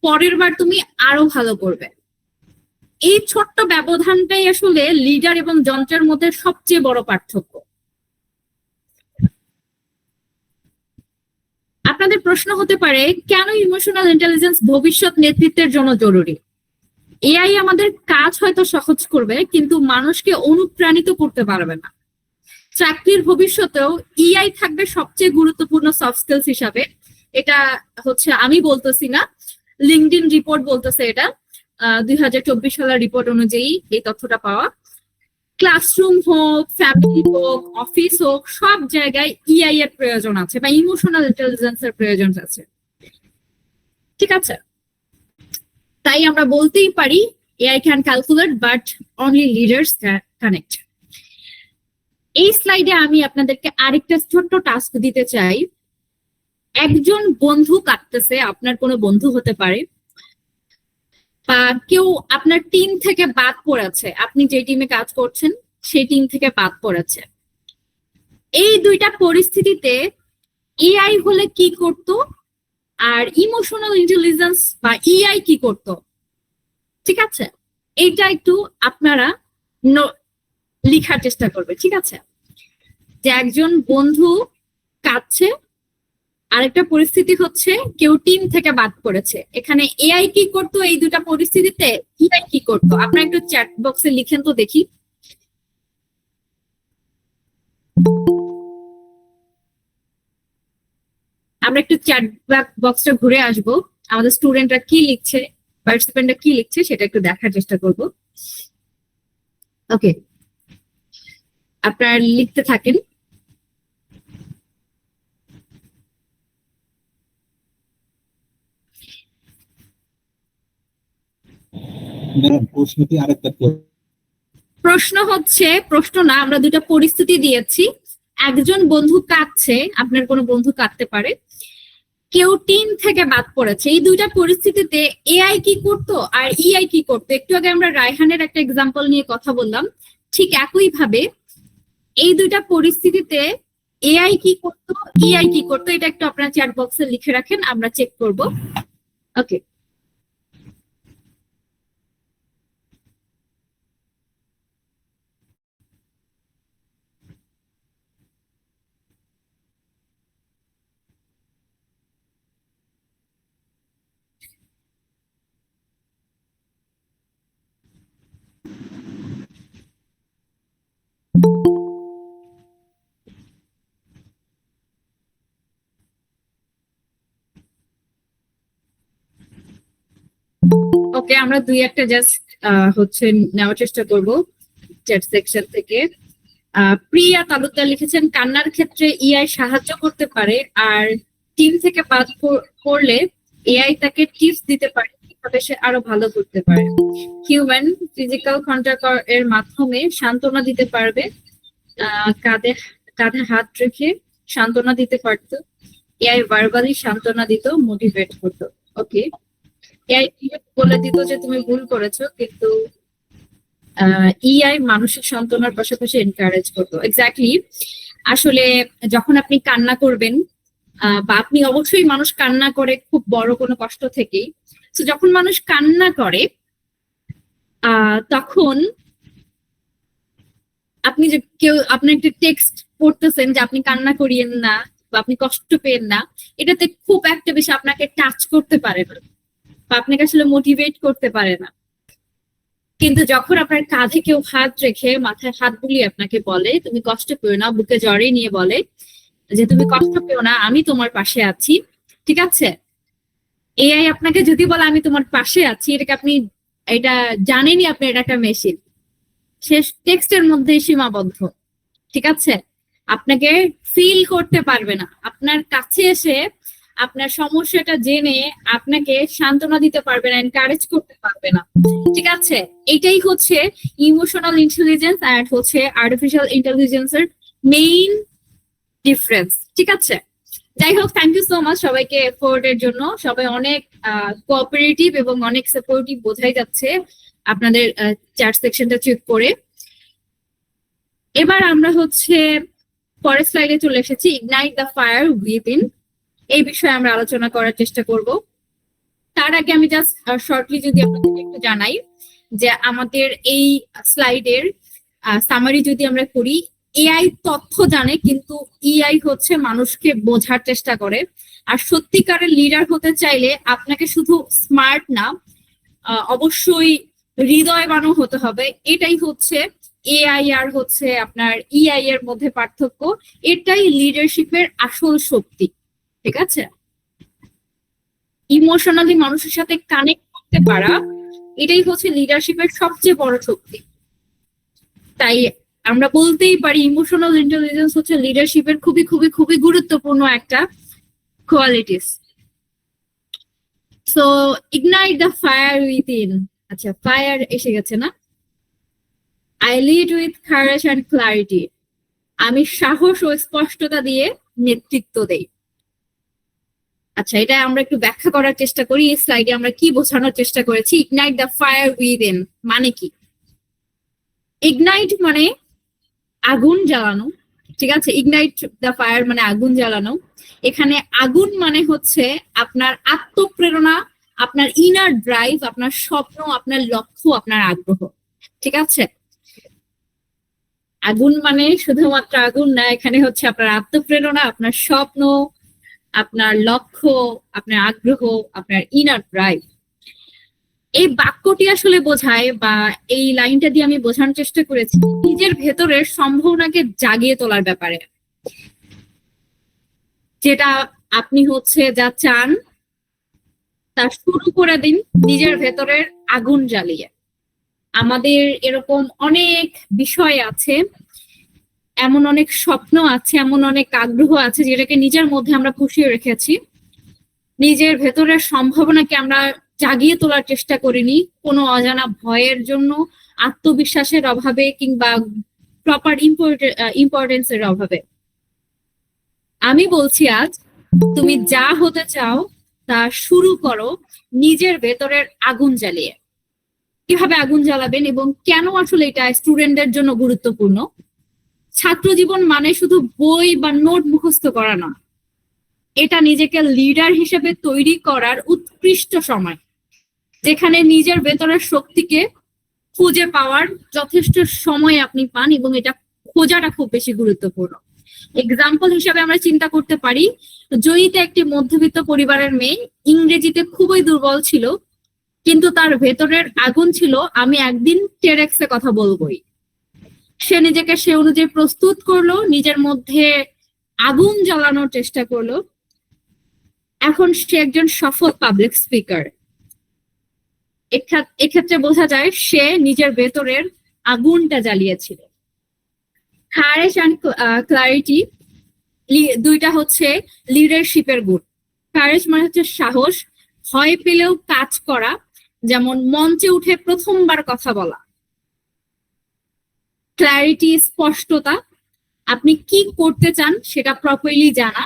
পরের বার তুমি আরো ভালো করবে। এই ছোট্ট ব্যবধানটাই আসলে লিডার এবং যন্ত্রের মধ্যে সবচেয়ে বড় পার্থক্য। আপনাদের প্রশ্ন হতে পারে, কেন ইমোশনাল ইন্টেলিজেন্স ভবিষ্যৎ নেতৃত্বের জন্য জরুরি? এআই আমাদের কাজ হয়তো সহজ করবে, কিন্তু মানুষকে অনুপ্রাণিত করতে পারবে না। চাকরির ভবিষ্যতেও এআই থাকবে সবচেয়ে গুরুত্বপূর্ণ সফট স্কিলস হিসাবে। এটা হচ্ছে আমি বলতেছি না, লিঙ্কডইন রিপোর্ট বলতেছে এটা, 2024 সালের রিপোর্ট অনুযায়ী এই তথ্যটা পাওয়া। ক্লাসরুম হোক, ফ্যামিলি হোক, অফিস হোক, সব জায়গায় এআই এর প্রয়োজন আছে বা ইমোশনাল ইন্টেলিজেন্স এর প্রয়োজন আছে। ঠিক আছে, তাই আমরা বলতেই পারি AI can calculate but only leaders connect. এই স্লাইডে আমি আপনাদেরকে আরেকটা ছোট্ট টাস্ক দিতে চাই। একজন বন্ধু কাটতেছে, আপনার কোনো বন্ধু হতে পারে, বা কেউ আপনার টিম থেকে বাদ পড়েছে, আপনি যে টিমে কাজ করছেন সেই টিম থেকে বাদ পড়েছে। এই দুইটা পরিস্থিতিতে এআই হলে কি করত আর ইমোশনাল ইন্টেলিজেন্স বা এআই কি করত? ঠিক আছে, এইটা একটু আপনারা লিখার চেষ্টা করবে। ঠিক আছে, যে একজন বন্ধু কাঁদছে, আরেকটা পরিস্থিতি হচ্ছে কেউ টিম থেকে বাদ পড়েছে। এখানে এআই কি করতো? এই দুটা পরিস্থিতিতে এআই কি করতো? আপনারা একটু চ্যাট বক্সে লিখেন তো দেখি। আমরা একটু চ্যাট বক্সটা ঘুরে আসবো, আমাদের স্টুডেন্টরা কি লিখছে, পার্টিসিপেন্টরা কি লিখছে সেটা একটু দেখার চেষ্টা করব। ওকে, আপনারা লিখতে থাকেন। প্রশ্ন হচ্ছে, প্রশ্ন না, আমরা দুটো পরিস্থিতি দিয়েছি। একজন বন্ধু কাঁদছে, আপনার কোনো বন্ধু কাঁদতে পারে, কেউ টিম থেকে বাদ পড়েছে। এই দুইটা পরিস্থিতিতে এআই কি করতো আর ইআই কি করতো? একটু আগে আমরা রায়হানের একটা এক্সাম্পল নিয়ে কথা বললাম, ঠিক একই ভাবে এই দুইটা পরিস্থিতিতে এআই কি করতো, ইআই কি করতো, এটা একটু আপনার চ্যাট বক্সে লিখে রাখেন, আমরা চেক করব। ওকে, ওকে, আমরা দুই একটা জাস্ট হচ্ছে নেওয়ার চেষ্টা করব চ্যাট সেকশন থেকে। প্রিয়া তালুকদার লিখেছেন কান্নার ক্ষেত্রে ইআই সাহায্য করতে পারে, আর টিম থেকে বাদ পড়লে এআই তাকে টিপস দিতে পারে কিভাবে সে আরো ভালো করতে পারে। হিউম্যান ফিজিক্যাল কন্টাক্ট এর মাধ্যমে সান্ত্বনা দিতে পারবে, কাঁধে কাঁধে হাত রেখে সান্ত্বনা দিতে পারতো। এআই ভার্বালি সান্ত্বনা দিত, মোটিভেট করতো। ওকে, এআই বলে দিত যে তুমি ভুল করেছো, কিন্তু ইআই মানসিক সান্ত্বনার পাশাপাশি এনকারেজ করতো। এক্স্যাক্টলি, আসলে যখন আপনি কান্না করবেন বা আপনি অবশ্যই মানুষ কান্না করে খুব বড় কোনো কষ্ট থেকেই, তো যখন মানুষ কান্না করে তখন আপনি যে আপনি একটা টেক্সট পড়তেছেন যে আপনি কান্না করিয়েন না বা আপনি কষ্ট পেয়েন না, এটাতে খুব একটা বেশি আপনাকে টাচ করতে পারে না বা আপনাকে আসলে মোটিভেট করতে পারে না। কিন্তু যখন আপনার কাঁধে কেউ হাত রেখে মাথায় হাত বুলিয়ে আপনাকে বলে তুমি কষ্ট পেও না, বুকে জড়িয়ে নিয়ে বলে যে তুমি কষ্ট পেও না, আমি তোমার পাশে আছি, ঠিক আছে। এআই আপনাকে যদি বলে আমি তোমার পাশে আছি, এটাকে আপনি এটা জানেনই আপনি এটা একটা মেশিন, সে টেক্সটের মধ্যে সীমাবদ্ধ, ঠিক আছে। আপনাকে ফিল করতে পারবে না, আপনার কাছে এসে আপনার সমস্যাটা জেনে আপনাকে সান্ত্বনা দিতে পারবে না, এনকারেজ করতে পারবে না, ঠিক আছে। এটাই হচ্ছে ইমোশনাল ইন্টেলিজেন্স আর হচ্ছে আর্টিফিশিয়াল ইন্টেলিজেন্সের মেইন ডিফারেন্স, ঠিক আছে। যাই হোক, থ্যাংক ইউ সো মাচ সবাইকে এফোর্ট এর জন্য। সবাই অনেক কোঅপারেটিভ এবং অনেক সাপোর্টিভ বোঝাই যাচ্ছে আপনাদের চ্যাট সেকশনটা চেক করে। এবার আমরা হচ্ছে পরের স্লাইডে চলে এসেছি, ইগনাইট দ্য ফায়ার উইদিন। এই বিষয়ে আমরা আলোচনা করার চেষ্টা করব। তার আগে আমি জাস্ট শর্টলি যদি আপনাদেরকে একটু জানাই যে আমাদের এই স্লাইডের সামারি যদি আমরা করি, এআই তথ্য জানে কিন্তু ইআই হচ্ছে মানুষকে বোঝার চেষ্টা করে। আর সত্যিকারের লিডার হতে চাইলে আপনাকে শুধু স্মার্ট না, অবশ্যই হৃদয়বানও হতে হবে। এটাই হচ্ছে এআই আর হচ্ছে আপনার ইআই এর মধ্যে পার্থক্য। এটাই লিডারশিপের আসল শক্তি, ঠিক আছে। ইমোশনালি মানুষের সাথে কানেক্ট করতে পারা, এটাই হচ্ছে লিডারশিপের সবচেয়ে বড় শক্তি। তাই আমরা বলতেই পারি ইমোশনাল ইন্টেলিজেন্স হচ্ছে লিডারশিপের খুবই খুবই খুবই গুরুত্বপূর্ণ একটা qualities. So ignite the fire within. আচ্ছা, ফায়ার এসে গেছে না। I lead with courage and clarity. আমি সাহস ও স্পষ্টতা দিয়ে নেতৃত্ব দেই। আচ্ছা, এটা আমরা একটু ব্যাখ্যা করার চেষ্টা করি। এই স্লাইডে আমরা কি বোঝানোর চেষ্টা করেছি। ইগনাইট দ্য ফায়ার উইদিন মানে কি? ইগনাইট মানে আগুন জ্বালানো, ঠিক আছে। ইগনাইট দ্য ফায়ার মানে আগুন জ্বালানো। এখানে আগুন মানে হচ্ছে আপনার আত্মপ্রেরণা, আপনার ইনার ড্রাইভ, আপনার স্বপ্ন, আপনার লক্ষ্য, আপনার আগ্রহ, ঠিক আছে। আগুন মানে শুধুমাত্র আগুন না, এখানে হচ্ছে আপনার আত্মপ্রেরণা, আপনার স্বপ্ন, আপনার লক্ষ্য, আপনার আগ্রহ, আপনার ইনার ড্রাইভ। এই বাক্যটি আসলে বোঝায় বা এই লাইনটা দিয়ে আমি বোঝানোর চেষ্টা করেছি নিজের ভেতরের সম্ভাবনাকে জাগিয়ে তোলার ব্যাপারে। যেটা আপনি হচ্ছে যা চান তা শুরু করে দিন নিজের ভেতরের আগুন জ্বালিয়ে। আমাদের এরকম অনেক বিষয় আছে, এমন অনেক স্বপ্ন আছে, এমন অনেক আগ্রহ আছে যেটাকে নিজের মধ্যে আমরা পুষিয়ে রেখেছি। নিজের ভেতরের সম্ভাবনাকে আমরা জাগিয়ে তোলার চেষ্টা করিনি কোনো অজানা ভয়ের জন্য, আত্মবিশ্বাসের অভাবে কিংবা প্রপার ইম্পর্টেন্সের অভাবে। আমি বলছি আজ তুমি যা হতে চাও তা শুরু করো নিজের ভেতরের আগুন জ্বালিয়ে। কিভাবে আগুন জ্বালাবেন এবং কেন আসলে এটা স্টুডেন্টদের জন্য গুরুত্বপূর্ণ? ছাত্র জীবন মানে শুধু বই বা নোট মুখস্থ করা না, এটা নিজেকে লিডার হিসেবে তৈরি করার উৎকৃষ্ট সময়, যেখানে নিজের ভেতরের শক্তিকে খুঁজে পাওয়ার যথেষ্ট সময় আপনি পান এবং এটা খোঁজাটা খুব বেশি গুরুত্বপূর্ণ। এক্সাম্পল হিসাবে আমরা চিন্তা করতে পারি, জয়িতা একটি মধ্যবিত্ত পরিবারের মেয়ে, ইংরেজিতে খুবই দুর্বল ছিল, কিন্তু তার ভেতরের আগুন ছিল আমি একদিন টেরেক্সে কথা বলবোই। সে নিজেকে সে অনুযায়ী প্রস্তুত করলো, নিজের মধ্যে আগুন জ্বালানোর চেষ্টা করলো। এখন সে একজন সফল পাবলিক স্পিকার। এক্ষেত্রে বোঝা যায় সে নিজের ভেতরের আগুনটা জ্বালিয়েছিল। কারেজ অ্যান্ড ক্লারিটি দুইটা হচ্ছে লিডারশিপের গুণ। কারেজ মানে হচ্ছে সাহস, ভয় পেলেও কাজ করা, যেমন মঞ্চে উঠে প্রথমবার কথা বলা। ক্ল্যারিটি স্পষ্টতা, আপনি কি করতে চান সেটা প্রপারলি জানা।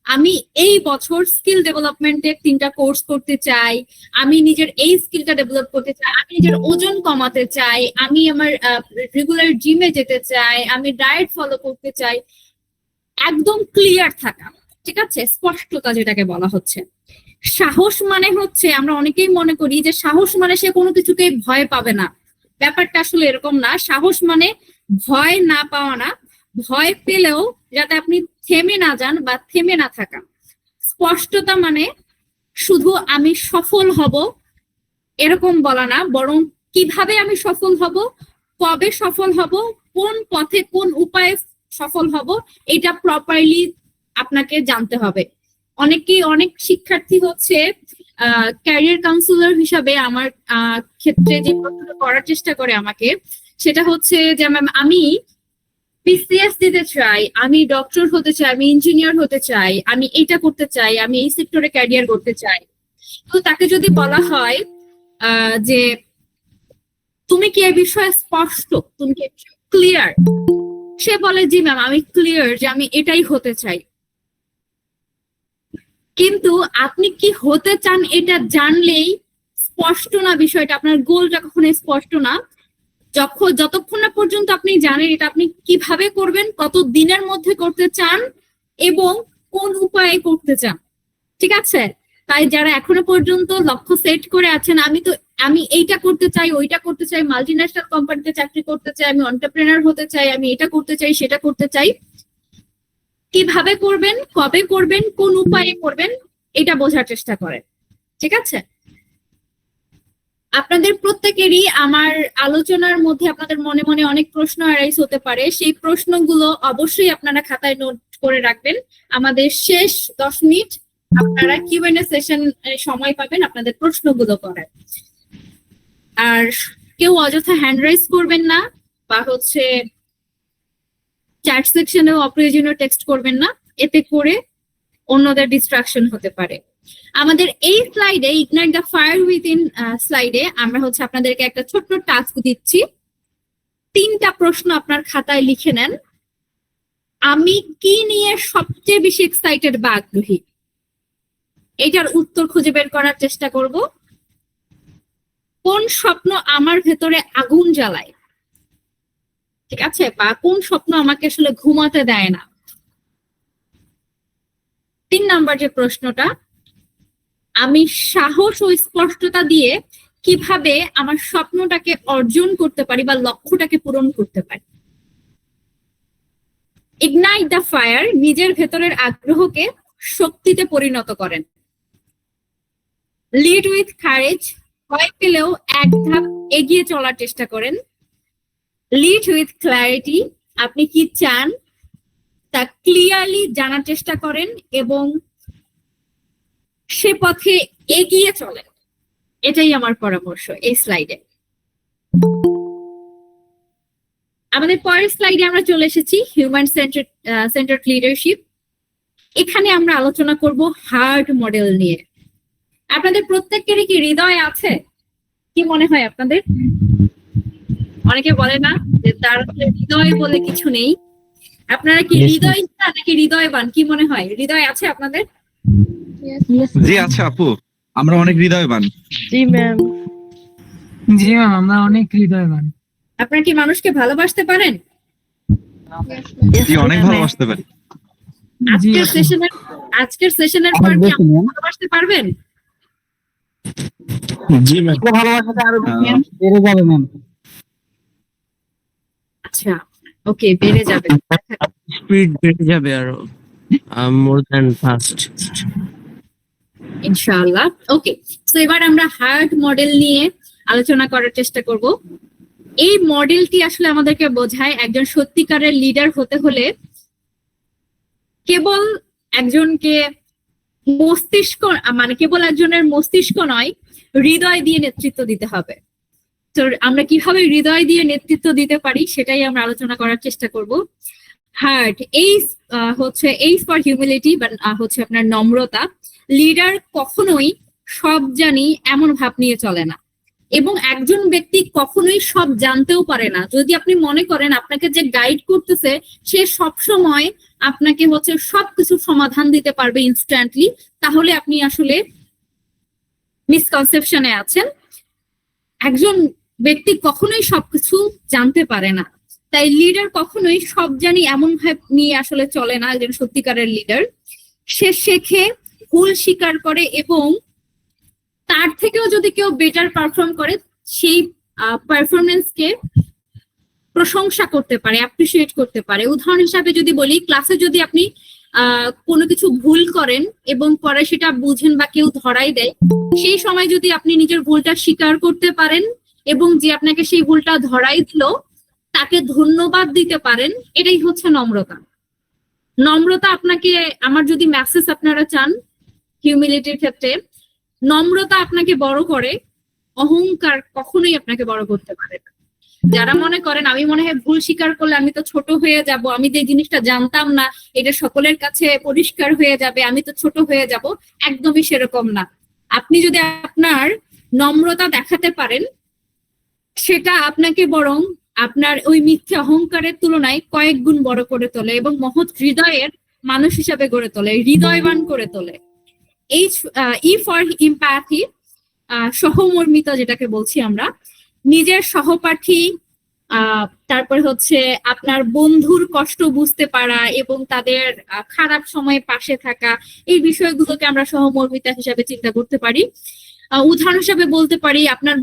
আমি এই বছর স্কিল ডেভেলপমেন্টের 3টা কোর্স করতে চাই, আমি নিজের এই স্কিলটা ডেভেলপ করতে চাই, আমি নিজের ওজন কমাতে চাই, আমি আমার রেগুলার জিমে যেতে চাই, আমি ডায়েট ফলো করতে চাই। একদম ক্লিয়ার থাকা, ঠিক আছে, স্পষ্টতা যেটাকে বলা হচ্ছে। সাহস মানে হচ্ছে, আমরা অনেকেই মনে করি যে সাহস মানে সে কোনো কিছুকে ভয় পাবে না। ব্যাপারটা আসলে এরকম না। সাহস মানে ভয় না পাওয়া না, ভয় পেলেও যাতে আপনি থেমে না যান বা থেমে না থাকা। স্পষ্টতা মানে শুধু আমি সফল হব এরকম বলা না, বরং কিভাবে আমি সফল হব, কবে সফল হব, কোন পথে কোন উপায়ে সফল হব, এটা প্রপারলি আপনাকে জানতে হবে। অনেক শিক্ষার্থী হচ্ছে ক্যারিয়ার কাউন্সিলর হিসাবে আমার ক্ষেত্রে যে প্রশ্নটা করার চেষ্টা করে আমাকে, সেটা হচ্ছে যে ম্যাম আমি বিসিএস দিতে চাই, আমি ডক্টর হতে চাই, আমি ইঞ্জিনিয়ার হতে চাই, আমি এটা করতে চাই, আমি এই সেক্টরে ক্যারিয়ার করতে চাই। তো তাকে যদি বলা হয় যে তুমি কি এই বিষয়ে স্পষ্ট, তুমি কি ক্লিয়ার, সে বলে জি ম্যাম আমি ক্লিয়ার যে আমি এটাই হতে চাই। কিন্তু আপনি কি হতে চান এটা জানলেই স্পষ্ট না বিষয়টা, আপনার গোলটা কখনো স্পষ্ট না যতক্ষণ না পর্যন্ত আপনি জানেন এটা আপনি কিভাবে করবেন, কত দিনের মধ্যে করতে চান এবং কোন উপায়ে করতে চান। ঠিক আছে, তাই যারা এখনো পর্যন্ত লক্ষ্য সেট করে আছেন, আমি এইটা করতে চাই, ওইটা করতে চাই, মাল্টিন্যাশনাল কোম্পানিতে চাকরি করতে চাই, আমি এন্টারপ্রেনার হতে চাই, আমি এটা করতে চাই, সেটা করতে চাই, কিভাবে করবেন, কবে করবেন, কোন উপায়ে করবেন, এটা বোঝার চেষ্টা করেন। ঠিক আছে, আপনাদের প্রত্যেকেরই আমার আলোচনার মধ্যে আপনাদের মনে মনে অনেক প্রশ্ন অ্যারাইজ হতে পারে। সেই প্রশ্নগুলো অবশ্যই আপনারা খাতায় নোট করে রাখবেন। আমাদের শেষ 10 মিনিট আপনারা কিউএনএ সেশন সময় পাবেন আপনাদের প্রশ্নগুলো করার। আর কেউ অযথা হ্যান্ড রাইজ করবেন না বা হচ্ছে চ্যাট সেকশনেও অপ্রয়োজনীয় টেক্সট করবেন না, এতে করে অন্যদের ডিস্ট্রাকশন হতে পারে। আমাদের এই স্লাইডে ইগনাইট দ্য ফায়ার উইথিন স্লাইডে আমরা হচ্ছে আপনাদেরকে একটা ছোট্ট টাস্ক দিচ্ছি। 3টা প্রশ্ন আপনার খাতায় লিখে নেন। আমি কি নিয়ে সবচেয়ে বেশি এক্সাইটেড বা আগ্রহী, এটার উত্তর খুঁজে বের করার চেষ্টা করব। কোন স্বপ্ন আমার ভেতরে আগুন জ্বালায়, ঠিক আছে, বা কোন স্বপ্ন আমাকে আসলে ঘুমাতে দেয় না। 3 নাম্বার যে প্রশ্নটা, আমি সাহস ও স্পষ্টতা দিয়ে কিভাবে আমার স্বপ্নটাকে অর্জন করতে পারি বা লক্ষ্যটাকে পূরণ করতে পারি। ইগনাইট দ্য ফায়ার, নিজের ভেতরের আগ্রহকে শক্তিতে পরিণত করেন। লিড উইথ কারেজ, ভয় পেলেও এক ধাপ এগিয়ে চলার চেষ্টা করেন। লিড উইথ ক্ল্যারিটি, আপনি কি চান তা ক্লিয়ারলি জানার চেষ্টা করেন এবং সে পথে এগিয়ে চলেন। এটাই আমার পরামর্শ এই স্লাইডে। আমাদের পরের স্লাইডে আমরা চলে এসেছি হিউম্যান সেন্টার্ড লিডারশিপ। এখানে আমরা আলোচনা করব হার্ট মডেল নিয়ে। আপনাদের প্রত্যেকেরই কি হৃদয় আছে? কি মনে হয় আপনাদের? অনেকে বলে না যে তার হৃদয় বলে কিছু নেই। আপনারা কি হৃদয় নাকি হৃদয়বান, কি মনে হয়? হৃদয় আছে আপনাদের? জি আছে আপু, আমরা অনেক হৃদয়বান। জি ম্যাম। জি ম্যাম, আমরা অনেক হৃদয়বান। আপনারা কি মানুষকে ভালোবাসতে পারেন? জি অনেক ভালোবাসতে পারি। আজকের সেশনের পর কি আপনি ভালোবাসতে পারবেন? জি ম্যাম, ভালোবাসাটা আরো বেড়ে যাবে ম্যাম। আচ্ছা, ওকে, বেড়ে যাবে, স্পিড বেড়ে যাবে আরো মোর দ্যান ফাস্ট ইনশাআল্লাহ। ওকে, তো এবার আমরা হার্ট মডেল নিয়ে আলোচনা করার চেষ্টা করব। এই মডেলটি আসলে আমাদেরকে বোঝায় একজন সত্যিকারের লিডার হতে হলে কেবল একজনকে মস্তিষ্ক মানে কেবল একজনের মস্তিষ্ক নয়, হৃদয় দিয়ে নেতৃত্ব দিতে হবে। তো আমরা কিভাবে হৃদয় দিয়ে নেতৃত্ব দিতে পারি সেটাই আমরা আলোচনা করার চেষ্টা করব। হার্ট, এই ফর হিউমিলিটি বা হচ্ছে আপনার নম্রতা। লিডার কখনোই সব জানি এমন ভাব নিয়ে চলে না, এবং একজন ব্যক্তি কখনোই সব জানতেও পারে না। যদি আপনি মনে করেন আপনাকে যে গাইড করতেছে সে সব সময় আপনাকে হচ্ছে সবকিছু সমাধান দিতে পারবে ইনস্ট্যান্টলি, তাহলে আপনি আসলে মিসকনসেপশনে আছেন। একজন ব্যক্তি কখনোই সবকিছু জানতে পারে না, তাই লিডার কখনোই সব জানি এমন ভাব নিয়ে আসলে চলে না। একজন সত্যিকারের লিডার সে শেখে, ভুল স্বীকার করে, এবং তার থেকেও যদি কেউ বেটার পারফর্ম করে সেই পারফরমেন্সকে প্রশংসা করতে পারে, অ্যাপ্রিসিয়েট করতে পারে। উদাহরণ হিসাবে যদি বলি, ক্লাসে যদি আপনি কোনো কিছু ভুল করেন এবং পরে সেটা বুঝেন বা কেউ ধরাই দেয়, সেই সময় যদি আপনি নিজের ভুলটা স্বীকার করতে পারেন এবং যে আপনাকে সেই ভুলটা ধরাই দিল তাকে ধন্যবাদ দিতে পারেন, এটাই হচ্ছে নম্রতা। নম্রতা আপনাকে, আমার যদি মেসেজ আপনারা চান হিউমিলিটির ক্ষেত্রে, নম্রতা আপনাকে বড় করে, অহংকার কখনোই আপনাকে বড় করতে পারে না। যারা মনে করেন আমি মনে হয় ভুল স্বীকার করলে আমি তো ছোট হয়ে যাব, আমি যে জিনিসটা জানতাম না এটা সকলের কাছে পরিষ্কার হয়ে যাবে, আমি তো ছোট হয়ে যাব, একদমই সেরকম না। আপনি যদি আপনার নম্রতা দেখাতে পারেন সেটা আপনাকে বরং আপনার ওই মিথ্যে অহংকারের তুলনায় কয়েক গুণ বড় করে তোলে এবং মহৎ হৃদয়ের মানুষ হিসাবে গড়ে তোলে, হৃদয়বান করে তোলে। ই ফর ইম্প্যাথি, সহমর্মিতা যেটাকে বলছি আমরা, নিজের সহপাঠী, তারপরে হচ্ছে আপনার বন্ধুর কষ্ট বুঝতে পারা এবং তাদের খারাপ সময়ে পাশে থাকা, এই বিষয়গুলোকে আমরা সহমর্মিতা হিসাবে চিন্তা করতে পারি। উদাহরণ হিসাবে বলতে পারি, আপনার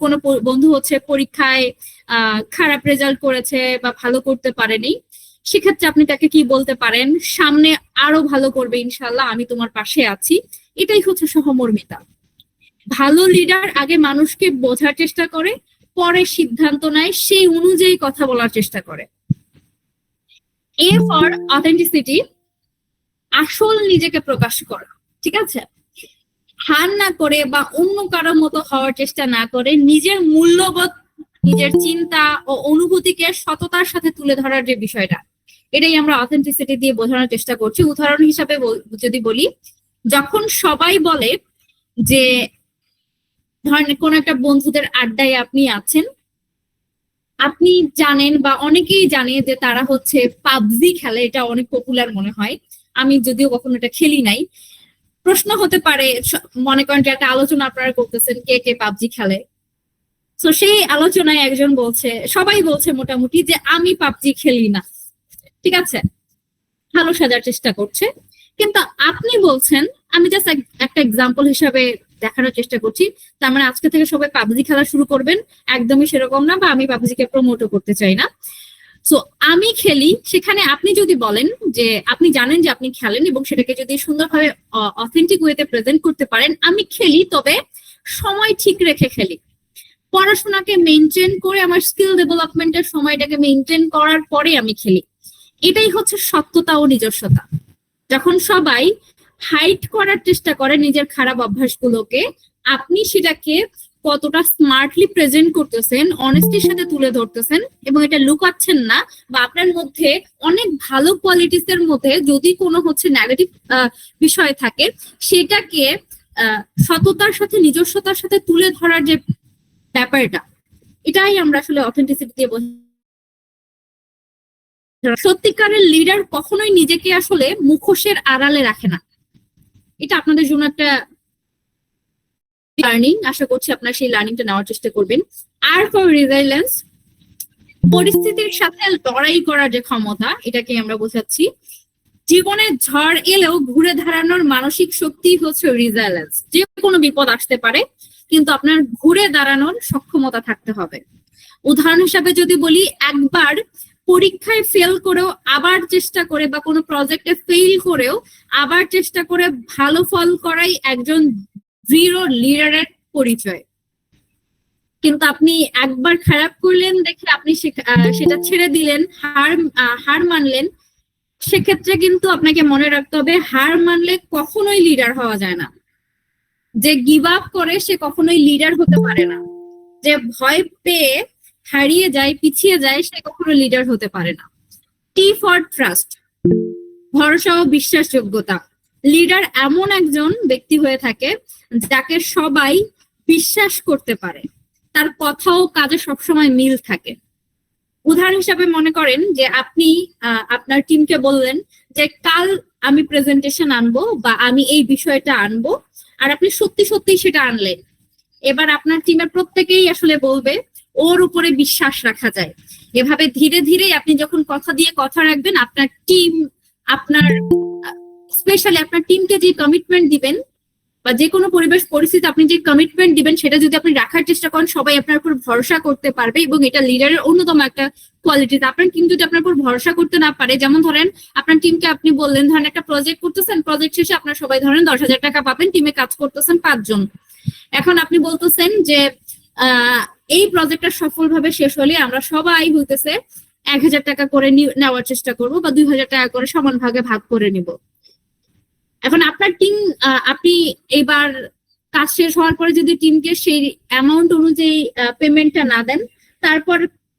কোনো বন্ধু হচ্ছে পরীক্ষায় খারাপ রেজাল্ট করেছে বা ভালো করতে পারেনি, সেক্ষেত্রে আপনি তাকে কি বলতে পারেন, সামনে আরো ভালো করবে ইনশাল্লাহ, আমি তোমার পাশে আছি। এটাই হচ্ছে সহমর্মিতা। ভালো লিডার আগে মানুষকে বোঝার চেষ্টা করে, পরে সিদ্ধান্ত নেয়, সেই অনুযায়ী কথা বলার চেষ্টা করে। এ ফর অথেন্টিসিটি, আসল নিজেকে প্রকাশ করা। ঠিক আছে, হার না করে বা অন্য কারোর মতো হওয়ার চেষ্টা না করে নিজের মূল্যবোধ, নিজের চিন্তা ও অনুভূতিকে সততার সাথে তুলে ধরার যে বিষয়টা, এটাই আমরা অথেন্টিসিটি দিয়ে বোঝানোর চেষ্টা করছি। উদাহরণ হিসাবে যদি বলি, যখন সবাই বলে যে, ধরেন কোন একটা বন্ধুদের আড্ডায় আপনি আছেন, আপনি জানেন বা অনেকেই জানে যে তারা হচ্ছে পাবজি খেলে, এটা অনেক পপুলার মনে হয়, আমি যদিও কখনো এটা খেলি নাই। প্রশ্ন হতে পারে, মনে করেন যে একটা আলোচনা আপনারা করতেছেন কে কে পাবজি খেলে, তো সেই আলোচনায় একজন বলছে, সবাই বলছে মোটামুটি যে আমি পাবজি খেলি না। ঠিক আছে, ভালো সাজার চেষ্টা করছে, কিন্তু আপনি বলছেন, আমি জাস্ট একটা এক্সাম্পল হিসাবে দেখানোর চেষ্টা করছি, তার মানে আজকে থেকে সবাই পাবজি খেলা শুরু করবেন, একদমই সেরকম না, বা আমি পাবজিকে প্রমোটও করতে চাই না। সো আমি খেলি, সেখানে আপনি যদি বলেন যে আপনি জানেন যে আপনি খেলেন এবং সেটাকে যদি সুন্দরভাবে অথেন্টিক ওয়েতে প্রেজেন্ট করতে পারেন, আমি খেলি তবে সময় ঠিক রেখে খেলি, পড়াশোনাকে মেনটেন করে, আমার স্কিল ডেভেলপমেন্টের সময়টাকে মেনটেন করার পরে আমি খেলি। এটাই হচ্ছে সত্যতা ও নিজস্বতা। যখন সবাই হাইড করার চেষ্টা করে নিজের খারাপ অভ্যাসগুলোকে, আপনি সেটাকে কতটা স্মার্টলি প্রেজেন্ট করতেছেন, অনেস্টির সাথে তুলে ধরতেছেন এবং এটা লুকাচ্ছেন না, বা আপনার মধ্যে অনেক ভালো কোয়ালিটিস এর মধ্যে যদি কোনো হচ্ছে নেগেটিভ বিষয় থাকে, সেটাকে সততার সাথে নিজস্বতার সাথে তুলে ধরার যে ব্যাপারটা, এটাই আমরা আসলে অথেন্টিসিটি দিয়ে বলি। সত্যিকারের লিডার কখনোই নিজেকে আসলে মুখোশের আড়ালে রাখে না। এটা আপনাদের জন্য একটা লার্নিং, আশা করছি আপনারা সেই লার্নিংটা নেওয়ার চেষ্টা করবেন। আর ফর রেজিলিয়েন্স, পরিস্থিতির সাথে লড়াই করার যে ক্ষমতা, এটাকে আমরা বোঝাচ্ছি। জীবনে ঝড় এলেও ঘুরে দাঁড়ানোর মানসিক শক্তি হচ্ছে রেজিলিয়েন্স। যে কোনো বিপদ আসতে পারে, কিন্তু আপনার ঘুরে দাঁড়ানোর সক্ষমতা থাকতে হবে। উদাহরণ হিসাবে যদি বলি, একবার পরীক্ষায় ফেল করেও আবার চেষ্টা করে, বা কোনো প্রজেক্টে ফেল করেও আবার চেষ্টা করে ভালো ফল করাই একজন দৃঢ় লিডারের পরিচয়। কিন্তু আপনি একবার খারাপ করলেন দেখে আপনি সেটা ছেড়ে দিলেন, হার মানলেন, সেক্ষেত্রে কিন্তু আপনাকে মনে রাখতে হবে হার মানলে কখনোই লিডার হওয়া যায় না। যে গিভ আপ করে সে কখনোই লিডার হতে পারে না। যে ভয় পেয়ে হারিয়ে যায়, পিছিয়ে যায়, সে কখনো লিডার হতে পারে না। টি ফর ট্রাস্ট, ভরসা ও বিশ্বাসযোগ্যতা। লিডার এমন একজন ব্যক্তি হয়ে থাকে যাকে সবাই বিশ্বাস করতে পারে, তার কথা ও কাজে সবসময় মিল থাকে। উদাহরণ হিসাবে মনে করেন যে আপনি আপনার টিমকে বললেন যে কাল আমি প্রেজেন্টেশন আনবো বা আমি এই বিষয়টা আনবো, আর আপনি সত্যি সত্যি সেটা আনলেন। এবার আপনার টিমের প্রত্যেকেই আসলে বলবে ওর উপরে বিশ্বাস রাখা যায়। এভাবে ধীরে ধীরে আপনি যখন কথা দিয়ে কথা রাখবেন, আপনার টিম, আপনার স্পেশালি আপনার টিমকে যে কমিটমেন্ট দিবেন বা যে কোনো পরিবেশ পরিস্থিতি আপনি যে কমিটমেন্ট দিবেন সেটা যদি আপনি রাখার চেষ্টা করেন, সবাই আপনার উপর ভরসা করতে পারবে। এবং এটা লিডারের অন্যতম একটা কোয়ালিটি। আপনার টিম যদি আপনার উপর ভরসা করতে না পারে, যেমন ধরেন আপনার টিমকে আপনি বললেন ধরেন একটা প্রজেক্ট করতেছেন, প্রজেক্ট শেষে আপনার সবাই ধরেন 10,000 টাকা পাবেন, টিমে কাজ করতেছেন 5 জন। এখন আপনি বলতেছেন যে এই প্রজেক্টটা সফলভাবে শেষ হলে আমরা সবাই হইতেছে 1,000 টাকা করে নেওয়ার চেষ্টা করবো বা 2,000 টাকা করে সমান ভাগে ভাগ করে নিব। এখন আপনার টিম, আপনি এবার কাজ শেষ হওয়ার পরে যদি টিমকে সেই অ্যামাউন্ট অনুযায়ী পেমেন্টটা না দেন,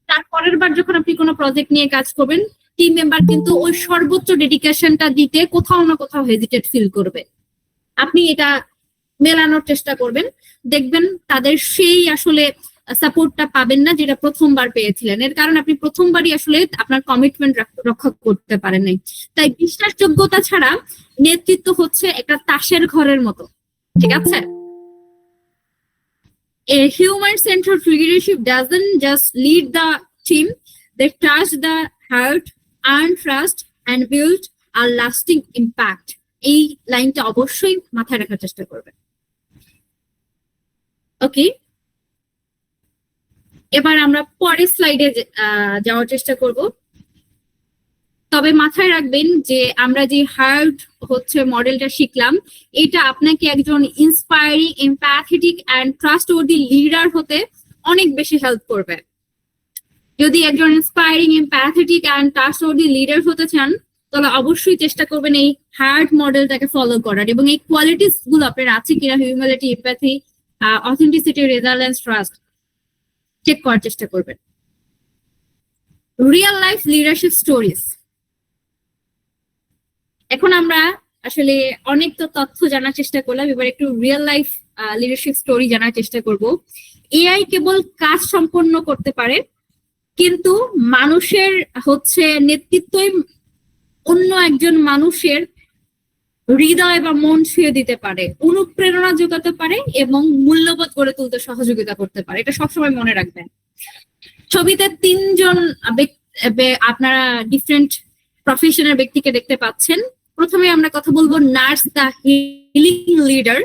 তারপরের বার যখন আপনি কোনো প্রজেক্ট নিয়ে কাজ করবেন, টিম মেম্বার কিন্তু ওই সর্বোচ্চ ডেডিকেশনটা দিতে কোথাও না কোথাও হেজিটেট ফিল করবে। আপনি এটা মেলানোর চেষ্টা করবেন, দেখবেন তাদের সেই আসলে সাপোর্টটা পাবেন না যেটা প্রথমবার পেয়েছিলেন। এর কারণ আপনি প্রথমবারই আসলে আপনার কমিটমেন্ট রক্ষা করতে পারেন নাই। তাই বিশ্বাসযোগ্যতা ছাড়া নেতৃত্ব হচ্ছে একটা তাসের ঘরের মতো, ঠিক আছে? A human-centered leadership doesn't just lead the team, they touch the heart, earn trust, and build a lasting impact. এই লাইনটা অবশ্যই মাথায় রাখার চেষ্টা করবেন। ওকে, এবার আমরা পরের স্লাইডে যাওয়ার চেষ্টা করব। তবে মাথায় রাখবেন যে আমরা যে হার্ট হচ্ছে মডেলটা শিখলাম, এটা আপনাকে একজন inspiring, empathetic and trustworthy leader হতে অনেক বেশি হেল্প করবে। যদি একজন inspiring, empathetic and trustworthy leader হতে চান, তাহলে অবশ্যই চেষ্টা করবেন এই হার্ট মডেলটাকে ফলো করার, এবং এই কোয়ালিটিস গুলো আপনার আছে কিনা, humanity, empathy, authenticity, resilience, trust, check করার চেষ্টা করবেন। Real life leadership stories. এখন আমরা আসলে অনেক তো তথ্য জানার চেষ্টা করলাম, এবার একটু রিয়েল লাইফ লিডারশিপ স্টোরি জানার চেষ্টা করব। এআই কেবল কাজ সম্পন্ন করতে পারে, কিন্তু মানুষের হচ্ছে নেতৃত্বই অন্য একজন মানুষের হৃদয় বা মন ছুঁয়ে দিতে পারে, অনুপ্রেরণা যোগাতে পারে এবং মূল্যবোধ গড়ে তুলতে সহযোগিতা করতে পারে। এটা সবসময় মনে রাখবেন। ছবিতে 3 জন আপনারা ডিফারেন্ট প্রফেশনের ব্যক্তিকে দেখতে পাচ্ছেন। প্রথমে আমরা কথা বলবো নার্স, দ্য হিলিং লিডার।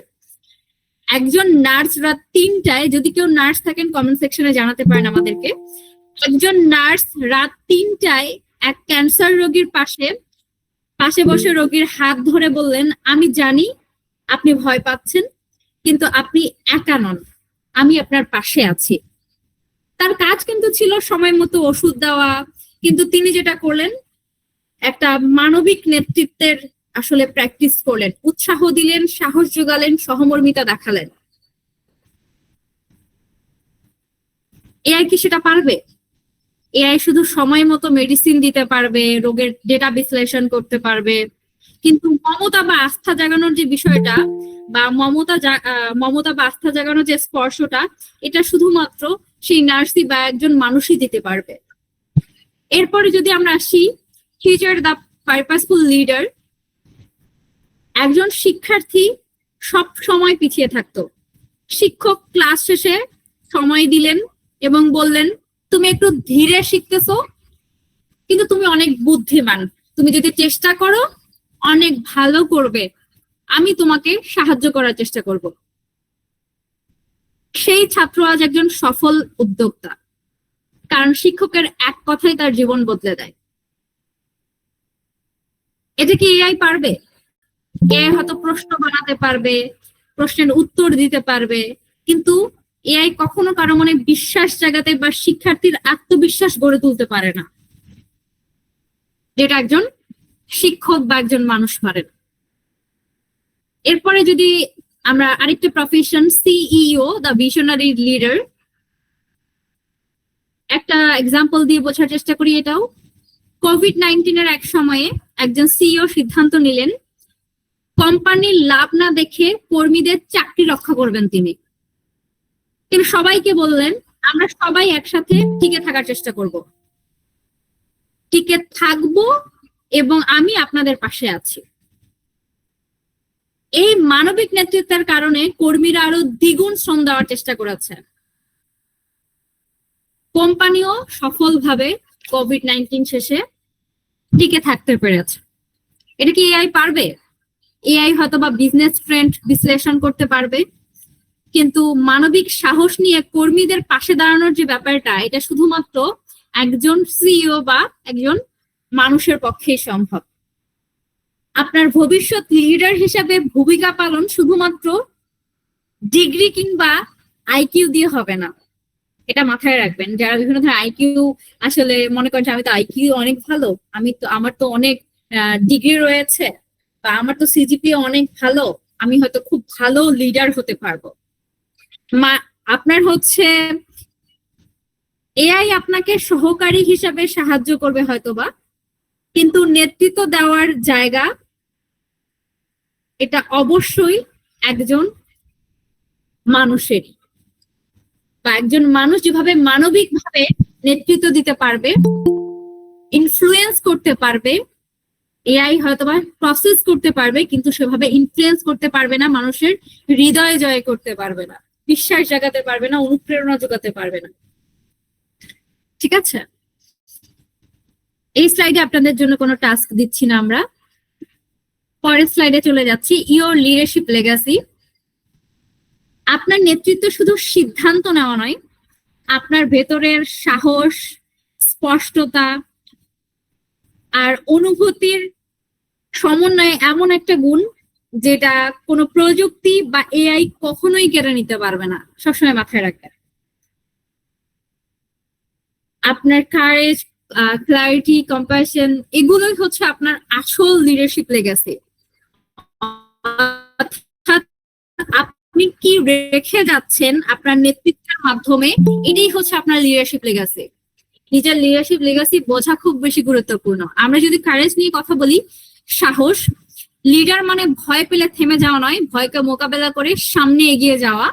একজন নার্স রাত 3টায়, যদি কেউ নার্স থাকেন কমেন্ট সেকশনে জানাতে পারেন আমাদেরকে। একজন নার্স রাত 3টায় এক ক্যান্সার রোগীর পাশে বসে রোগীর হাত ধরে বললেন, আমি জানি আপনি ভয় পাচ্ছেন, কিন্তু আপনি একা নন, আমি আপনার পাশে আছি। তার কাজ কিন্তু ছিল সময় মতো ওষুধ দেওয়া, কিন্তু তিনি যেটা করলেন, একটা মানবিক নেতৃত্বের আসলে প্র্যাকটিস করলেন, উৎসাহ দিলেন, সাহস যোগালেন, সহমর্মিতা দেখালেন। এআই কি সেটা পারবে? এআই শুধু সময় মতো মেডিসিন দিতে পারবে, রোগের ডেটা বিশ্লেষণ করতে পারবে, কিন্তু মমতা বা আস্থা জাগানোর যে বিষয়টা, বা মমতা বা আস্থা জাগানোর যে স্পর্শটা, এটা শুধুমাত্র সেই নার্সই বা একজন মানুষই দিতে পারবে। এরপরে যদি আমরা আসি ফিউচার দ্য পারপাসফুল লিডার। একজন শিক্ষার্থী সব সময় পিছিয়ে থাকতো। শিক্ষক ক্লাস শেষে সময় দিলেন এবং বললেন, তুমি একটু ধীরে শিখতেছো, কিন্তু তুমি অনেক বুদ্ধিমান, তুমি যদি চেষ্টা করো অনেক ভালো করবে, আমি তোমাকে সাহায্য করার চেষ্টা করব। সেই ছাত্র আজ একজন সফল উদ্যোক্তা, কারণ শিক্ষকের এক কথাই তার জীবন বদলে দেয়। এটা কি এআই পারবে? এআই হয়তো প্রশ্ন বানাতে পারবে, প্রশ্নের উত্তর দিতে পারবে, কিন্তু এআই কখনো কারো মনে বিশ্বাস জাগাতে বা শিক্ষার্থীর আত্মবিশ্বাস গড়ে তুলতে পারে না, যেটা একজন শিক্ষক বা একজন মানুষ পারে না। এরপরে যদি আমরা আরেকটা profession, CEO, the visionary leader, একটা এক্সাম্পল দিয়ে বোঝার চেষ্টা করি। এটাও কোভিড-19 এর এক সময়ে একজন সিইও সিদ্ধান্ত নিলেন কোম্পানির লাভ না দেখে কর্মীদের চাকরি রক্ষা করবেন তিনি সবাইকে বললেন আমরা সবাই একসাথে টিকে থাকার চেষ্টা করব, টিকে থাকবো এবং আমি আপনাদের পাশে আছি। এই মানবিক নেতৃত্বের কারণে কর্মীরা আরো দ্বিগুণ শ্রম দেওয়ার চেষ্টা করেছে। কোম্পানিও সফলভাবে কোভিড-19 শেষে টিকে থাকতে পেরেছে। এটা কি এআই পারবে? এআই হয়তো বা বিজনেস ট্রেন্ড বিশ্লেষণ করতে পারবে, কিন্তু মানবিক সাহস নিয়ে কর্মীদের পাশে দাঁড়ানোর যে ব্যাপারটা, এটা শুধুমাত্র একজন সিইও বা একজন মানুষের পক্ষেই সম্ভব। আপনার ভবিষ্যৎ লিডার হিসেবে ভূমিকা পালন শুধুমাত্র ডিগ্রি কিংবা আইকিউ দিয়ে হবে না, এটা মাথায় রাখবেন। যারা বিভিন্ন ধরনের আইকিউ আসলে মনে করেন আমি তো আইকিউ অনেক ভালো, আমার তো অনেক ডিগ্রি রয়েছে, বা আমার তো সিজিপিএ অনেক ভালো, আমি হয়তো খুব ভালো লিডার হতে পারবো। আপনার হচ্ছে এআই আপনাকে সহকারী হিসাবে সাহায্য করবে হয়তোবা, কিন্তু নেতৃত্ব দেওয়ার জায়গা এটা অবশ্যই একজন মানুষেরই, বা একজন মানুষ যেভাবে মানবিকভাবে নেতৃত্ব দিতে পারবে, ইনফ্লুয়েন্স করতে পারবে, এআই হয়তোবা প্রসেস করতে পারবে, কিন্তু সেভাবে ইনফ্লুয়েন্স করতে পারবে না, মানুষের হৃদয় জয় করতে পারবে না, বিশ্বাস জাগাতে পারবে না, অনুপ্রেরণা যোগাতে পারবে না। ঠিক আছে, এই স্লাইডে আপনাদের জন্য কোনো টাস্ক দিচ্ছি না আমরা, পরের স্লাইডে চলে যাচ্ছি। Your leadership legacy. আপনার নেতৃত্ব শুধু সিদ্ধান্ত নেওয়া নয়, আপনার ভেতরের সাহস, স্পষ্টতা আর অনুভূতির সমন্বয়ে এমন একটা গুণ যেটা কোনো প্রযুক্তি বা এআই কখনোই কেড়ে নিতে পারবে না, সবসময় মাথায় রাখবেন। আপনার কারেজ, ক্লারিটি, কম্প্যাশন, এগুলোই হচ্ছে আপনার আসল লিডারশিপ লেগাসি। আপনি কি রেখে যাচ্ছেন আপনার নেতৃত্বের মাধ্যমে, এটাই হচ্ছে আপনার লিডারশিপ লেগাসি। নিজের লিডারশিপ লেগাসি বোঝা খুব বেশি গুরুত্বপূর্ণ। আমরা যদি কারেজ নিয়ে কথা বলি, সাহস, লিডার মানে ভয় পেলে থেমে যাওয়া নয়, ভয়কে মোকাবেলা করে সামনে এগিয়ে যাওয়া।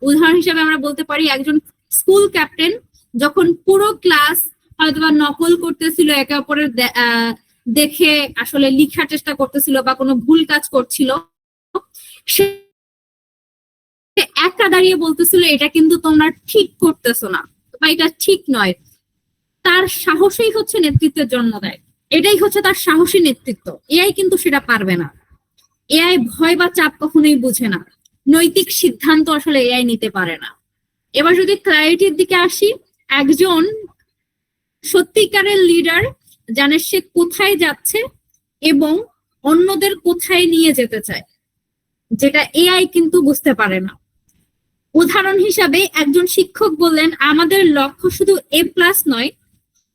উদাহরণ হিসেবে আমরা বলতে পারি একজন স্কুল ক্যাপ্টেন যখন পুরো ক্লাস হয়তোবা নকল করতেছিল, একে অপরের দেখে আসলে লিখার চেষ্টা করতেছিল বা কোনো ভুল কাজ করছিল, সে একা দাঁড়িয়ে বলতেছিল এটা কিন্তু তোমরা ঠিক করতেছো না বা এটা ঠিক নয়। তার সাহসই হচ্ছে নেতৃত্বের জন্ম দেয়, এটাই হচ্ছে তার সাহসী নেতৃত্ব। এআই কিন্তু সেটা পারবে না। এআই ভয় বা চাপ কখনোই বুঝে না, নৈতিক সিদ্ধান্ত আসলে এআই নিতে পারে না। এবার যদি ক্ল্যারিটির দিকে আসি, একজন সত্যিকারের লিডার জানে সে কোথায় যাচ্ছে এবং অন্যদের কোথায় নিয়ে যেতে চায়, যেটা এআই কিন্তু বুঝতে পারে না। উদাহরণ হিসাবে একজন শিক্ষক বললেন আমাদের লক্ষ্য শুধু A+ নয়,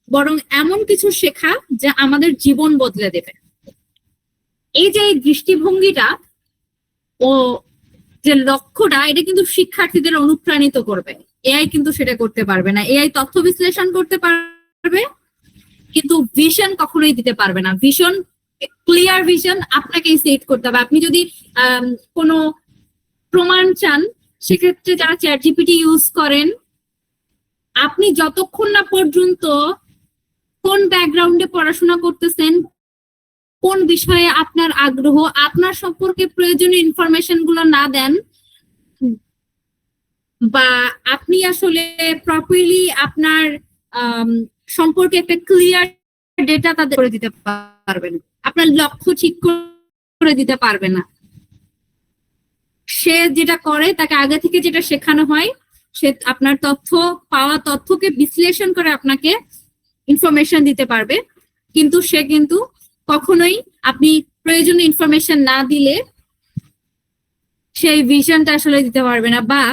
বরং এমন কিছু শেখা যা আমাদের জীবন বদলে দেবে। এই যে দৃষ্টিভঙ্গিটা ও যে লক্ষ্যটা, এটা কিন্তু শিক্ষার্থীদের অনুপ্রাণিত করবে। এআই কিন্তু সেটা করতে পারবে না। এআই তথ্য বিশ্লেষণ করতে পারবে, কিন্তু ভিশন কখনোই দিতে পারবে না। ভিশন, ক্লিয়ার ভিশন আপনাকেই সেট করতে হবে। আপনি যদি কোনো প্রমাণ চান, সেক্ষেত্রে যারা চ্যাটজিপিটি ইউজ করেন, আপনি যতক্ষণ না পর্যন্ত কোন ব্যাকগ্রাউন্ডে পড়াশোনা করতেছেন, কোন বিষয়ে আপনার আগ্রহ, আপনার সম্পর্কে প্রয়োজনীয় ইনফরমেশন গুলো না দেন, বা আপনি আসলে প্রপারলি আপনার সম্পর্কে একটা ক্লিয়ার ডেটা তাদের করে দিতে পারবেন, আপনার লক্ষ্য ঠিক করে দিতে পারবে না। সে যেটা করে, তাকে আগে থেকে যেটা শেখানো হয়, সে আপনার পাওয়া তথ্যকে বিশ্লেষণ করে আপনাকে ইনফরমেশন দিতে পারবে, কিন্তু সে কিন্তু কখনোই আপনি প্রয়োজনীয় ইনফরমেশন না দিলে সেই ভিশনটা আসলে দিতে পারবে না। বা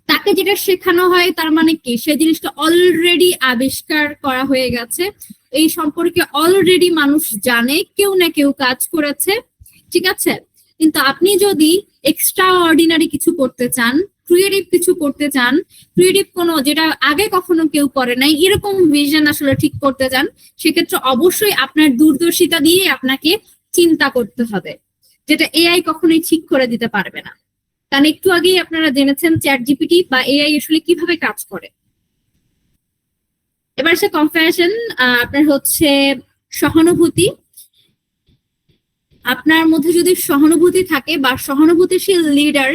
তাকে যেটা শেখানো হয় তার মানে কি সে জিনিসটা অলরেডি আবিষ্কার করা হয়ে গেছে, এই সম্পর্কে অলরেডি মানুষ জানে, কেউ না কেউ কাজ করেছে, ঠিক আছে। কিন্তু আপনি যদি এক্সট্রা অর্ডিনারি কিছু করতে চান, ক্রিয়েটিভ কিছু করতে চান, ক্রিয়েটিভ কোনো যেটা আগে কখনো কেউ করে নাই এরকম ভিশন আসলে ঠিক করতে চান, সেক্ষেত্রে অবশ্যই আপনার দূরদর্শিতা দিয়ে আপনাকে চিন্তা করতে হবে, যেটা এআই কখনোই ঠিক করে দিতে পারবে না। কারণ একটু আগেই আপনারা জেনেছেন চ্যাট জিপিটি বা এআই আসলে কিভাবে কাজ করে। এবার সে কম্প্যাশন, আপনার হচ্ছে সহানুভূতি। আপনার মধ্যে যদি সহানুভূতি থাকে বা সহানুভূতিশীল লিডার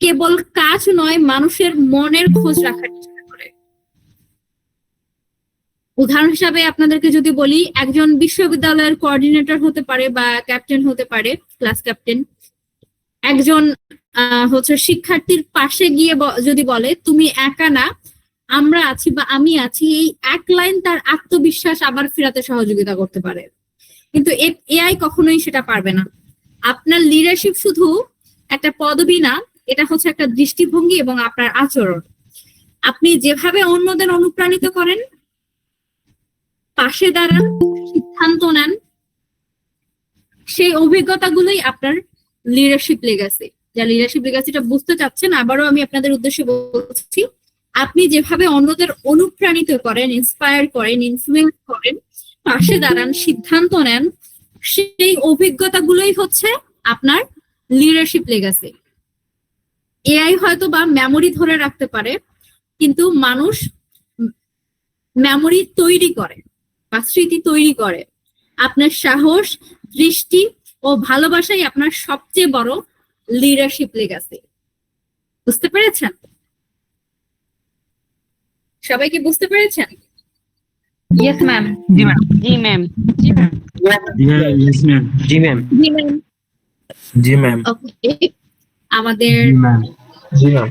কেবল কাজ নয়, মানুষের মনের খোঁজ রাখার চেষ্টা করে। উদাহরণ হিসাবে আপনাদেরকে যদি বলি, একজন বিশ্ববিদ্যালয়ের কোঅর্ডিনেটর হতে পারে বা ক্যাপ্টেন হতে পারে, ক্লাস ক্যাপ্টেন। একজন হচ্ছে শিক্ষার্থীর পাশে গিয়ে যদি বলে তুমি একা না, আমরা আছি বা আমি আছি, এই এক লাইন তার আত্মবিশ্বাস আবার ফেরাতে সহযোগিতা করতে পারে। কিন্তু এআই কখনোই সেটা পারবে না। আপনার লিডারশিপ শুধু একটা পদবি না, এটা হচ্ছে একটা দৃষ্টিভঙ্গি এবং আপনার আচরণ। আপনি যেভাবে অন্যদের অনুপ্রাণিত করেন, পাশে দাঁড়ান, সিদ্ধান্ত নেন, সেই অভিজ্ঞতাগুলোই আপনার লিডারশিপ লেগাসি। যা লিডারশিপ লেগাসিটা বুঝতে চাচ্ছেন, আবারও আমি আপনাদের উদ্দেশ্যে বলছি, আপনি যেভাবে অন্যদের অনুপ্রাণিত করেন, ইন্সপায়ার করেন, ইনফ্লুয়েন্স করেন, পাশে দাঁড়ান, সিদ্ধান্ত নেন, সেই অভিজ্ঞতাগুলোই হচ্ছে আপনার লিডারশিপ লেগাসি। এআই হয়তো বা মেমোরি ধরে রাখতে পারে, কিন্তু মানুষ মেমোরি তৈরি করে বা স্মৃতি তৈরি করে। আপনার সাহস, দৃষ্টি ও ভালোবাসাই আপনার সবচেয়ে বড় লিডারশিপ লেগাসি। বুঝতে পেরেছেন? সবাই কি বুঝতে পেরেছেন? Yes, ma'am. জি ম্যাম। जी, ma'am. जी, ma'am. Yes, ma'am. জি ম্যাম। জি ম্যাম। জি ম্যাম। ওকে, আমাদের জি ম্যাম।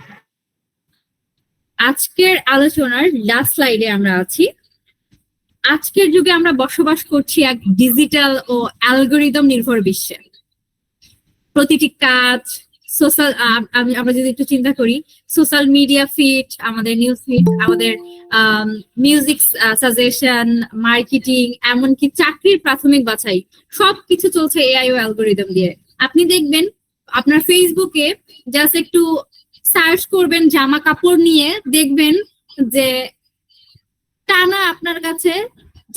আজকের আলোচনার লাস্ট স্লাইডে আমরা আছি। আজকের যুগে আমরা বসবাস করছি এক ডিজিটাল ও অ্যালগরিদম নির্ভর বিশ্বে। প্রতিটি কাজ, সোশ্যাল, আমরা যদি একটু চিন্তা করি, সোশ্যাল মিডিয়া ফিড, আমাদের নিউজ ফিড, আমাদের মিউজিক সাজেশন, মার্কেটিং, এমনকি চাকরির প্রাথমিক বাছাই, সবকিছু চলছে এআই ও অ্যালগরিদম দিয়ে। আপনি দেখবেন আপনার ফেসবুকে জাস্ট একটু সার্চ করবেন জামা কাপড় নিয়ে, দেখবেন যে টানা আপনার কাছে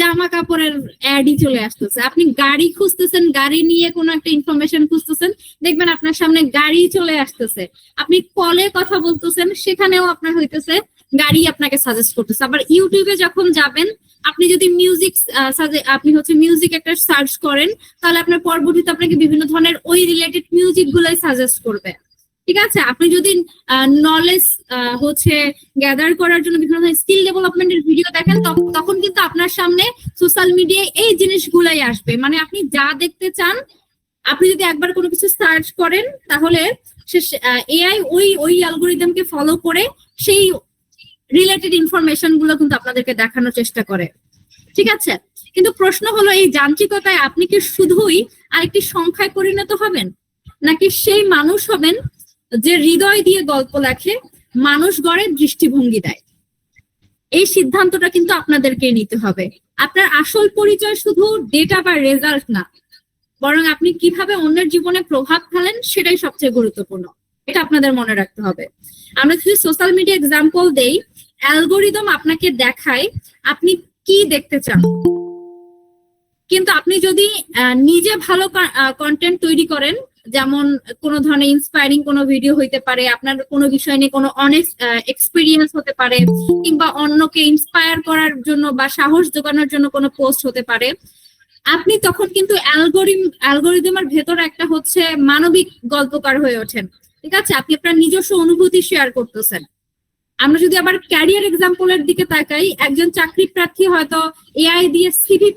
জামা কাপড়ের অ্যাডই চলে আসতেছে। আপনি গাড়ি খুঁজতেছেন, গাড়ি নিয়ে কোনো একটা ইনফরমেশন খুঁজতেছেন, দেখবেন আপনার সামনে গাড়ি চলে আসতেছে। আপনি কলে কথা বলতেছেন, সেখানেও আপনার হইতেছে গাড়ি আপনাকে সাজেস্ট করতেছে। আবার ইউটিউবে যখন যাবেন, আপনি যদি মিউজিক আপনি হচ্ছে মিউজিক একটা সার্চ করেন, তাহলে আপনার পরবর্তীতে আপনাকে বিভিন্ন ধরনের ওই রিলেটেড মিউজিক গুলাই সাজেস্ট করবে। ঠিক আছে, আপনি যদি নলেজ হচ্ছে গ্যাদার করার জন্য বিভিন্ন ধরনের স্কিল ডেভেলপমেন্টের ভিডিও দেখেন, তখন কিন্তু আপনার সামনে সোশ্যাল মিডিয়ায় এই জিনিসগুলাই আসবে। মানে আপনি যা দেখতে চান, আপনি যদি একবার কোনো কিছু সার্চ করেন, তাহলে এআই ওই অ্যালগরিদমকে ফলো করে সেই রিলেটেড ইনফরমেশন গুলো কিন্তু আপনাদেরকে দেখানোর চেষ্টা করে। ঠিক আছে, কিন্তু প্রশ্ন হলো, এই যান্ত্রিকতায় আপনি কি শুধুই আরেকটি সংখ্যায় পরিণত হবেন, নাকি সেই মানুষ হবেন যে হৃদয় দিয়ে গল্প লেখে, মানুষ গড়ে, দৃষ্টিভঙ্গি দেয়? এই সিদ্ধান্তটা কিন্তু আপনাদেরকে নিতে হবে। আপনার আসল পরিচয় শুধু ডেটা বা রেজাল্ট না, বরং আপনি কিভাবে অন্যের জীবনে প্রভাব ফেলেন সেটাই সবচেয়ে গুরুত্বপূর্ণ। এটা আপনাদের মনে রাখতে হবে। আমরা যদি সোশ্যাল মিডিয়া এক্সাম্পল দেই, অ্যালগরিদম আপনাকে দেখায় আপনি কি দেখতে চান, কিন্তু আপনি যদি নিজে ভালো কন্টেন্ট তৈরি করেন, যেমন কোনো ধরনের ইন্সপায়ারিং কোনো ভিডিও হইতে পারে, আপনার কোনো বিষয় নিয়ে কোনো অনেক এক্সপিরিয়েন্স হতে পারে, কিংবা অন্যকে ইন্সপায়ার করার জন্য বা সাহস জোগানোর জন্য কোনো পোস্ট হতে পারে, আপনি তখন কিন্তু অ্যালগরিদমের ভেতরে একটা হচ্ছে মানবিক গল্পকার হয়ে ওঠেন। ঠিক আছে, আপনি আপনার নিজস্ব অনুভূতি শেয়ার করতেছেন। আমরা যদি আবার ক্যারিয়ার এক্সাম্পলের দিকে তাকাই, একজন চাকরি প্রার্থী হয়তো এআই দিয়ে সিভি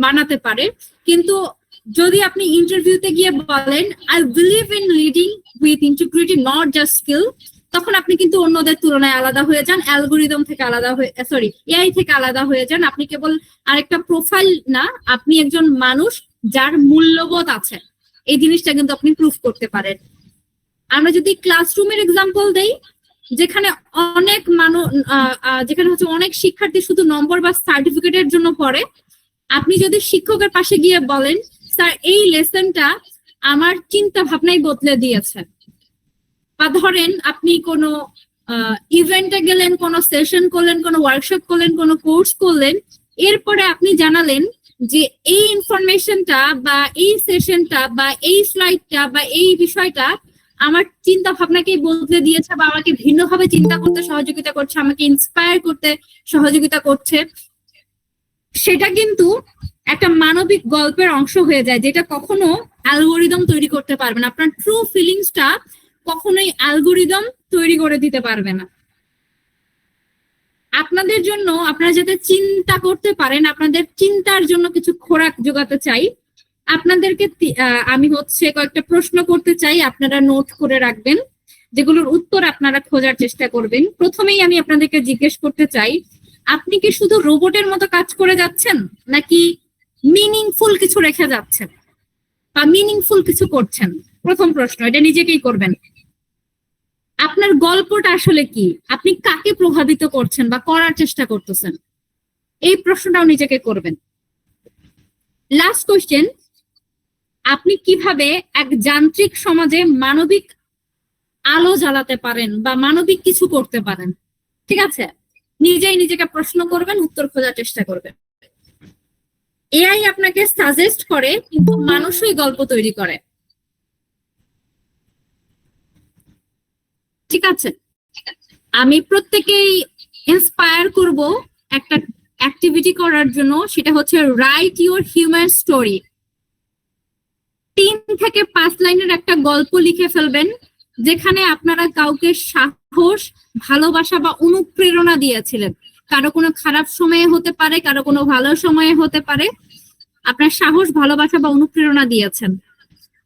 বানাতে পারে, কিন্তু যদি আপনি ইন্টারভিউতে গিয়ে বলেন I believe in leading with integrity, not just skill, তখন আপনি কিন্তু অন্যদের তুলনায় আলাদা হয়ে যান, অ্যালগরিদম থেকে আলাদা হয়ে, এআই থেকে আলাদা হয়ে যান। আপনি কেবল আরেকটা প্রোফাইল না, আপনি একজন মানুষ যার মূল্যবোধ আছে। এই জিনিসটা কিন্তু আপনি প্রুফ করতে পারেন। আমরা যদি ক্লাসরুমের এক্সাম্পল দেই, যেখানে অনেক যেখানে হচ্ছে অনেক শিক্ষার্থী শুধু নম্বর বা সার্টিফিকেটের জন্য পড়ে, আপনি যদি শিক্ষকের পাশে গিয়ে বলেন, স্যার এই লেসনটা আমার চিন্তা ভাবনাই বদলে দিয়েছে, বা ধরেন আপনি কোনো ইভেন্টে গেলেন, কোনো সেশন করলেন, কোনো ওয়ার্কশপ করলেন, কোনো কোর্স করলেন, এরপরে আপনি জানালেন যে এই ইনফরমেশনটা বা এই সেশনটা বা এই স্লাইডটা বা এই বিষয়টা আমার চিন্তা ভাবনাকে বদলে দিয়েছে, বা আমাকে ভিন্নভাবে চিন্তা করতে সহযোগিতা করছে, আমাকে ইন্সপায়ার করতে সহযোগিতা করছে, সেটা কিন্তু একটা মানবিক গল্পের অংশ হয়ে যায়, যেটা কখনো অ্যালগোরিদম তৈরি করতে পারবে না। আপনার ট্রু ফিলিংসটা কখনোই অ্যালগোরিদম তৈরি করে দিতে পারবে না। আপনাদের জন্য, আপনারা যাতে চিন্তা করতে পারেন, আপনাদের চিন্তার জন্য কিছু খোরাক জোগাতে চাই। আপনাদেরকে আমি হচ্ছে কয়েকটা প্রশ্ন করতে চাই, আপনারা নোট করে রাখবেন, যেগুলোর উত্তর আপনারা খোঁজার চেষ্টা করবেন। প্রথমেই আমি আপনাদেরকে জিজ্ঞেস করতে চাই, আপনি কি শুধু রোবটের মতো কাজ করে যাচ্ছেন, নাকি মিনিংফুল কিছু রেখে যাচ্ছেন বা মিনিংফুল কিছু করছেন? প্রথম প্রশ্ন, এটা নিজেকেই করবেন। আপনার গল্পটা আসলে কি? আপনি কাকে প্রভাবিত করছেন বা করার চেষ্টা করতেছেন? এই প্রশ্নটাও নিজেকে করবেন। লাস্ট কোশ্চেন, আপনি কিভাবে এক যান্ত্রিক সমাজে মানবিক আলো জ্বালাতে পারেন বা মানবিক কিছু করতে পারেন? ঠিক আছে, নিজেই নিজেকে প্রশ্ন করবেন, উত্তর খোঁজার চেষ্টা করবেন। এআই আপনাকে সাজেস্ট করে, কিন্তু মানুষই গল্প তৈরি করে। ঠিক আছে, আমি প্রত্যেকেই ইন্সপায়ার করব একটা অ্যাক্টিভিটি করার জন্য, সেটা হচ্ছে রাইট ইউর হিউম্যান স্টোরি। 3 থেকে 5 লাইনের একটা গল্প লিখে ফেলবেন, যেখানে আপনারা কাউকে সাহস, ভালোবাসা বা অনুপ্রেরণা দিয়েছিলেন। কারো কোনো খারাপ সময়ে হতে পারে, কারো কোনো ভালো সময়ে হতে পারে, আপনার সাহস, ভালোবাসা বা অনুপ্রেরণা দিয়েছেন।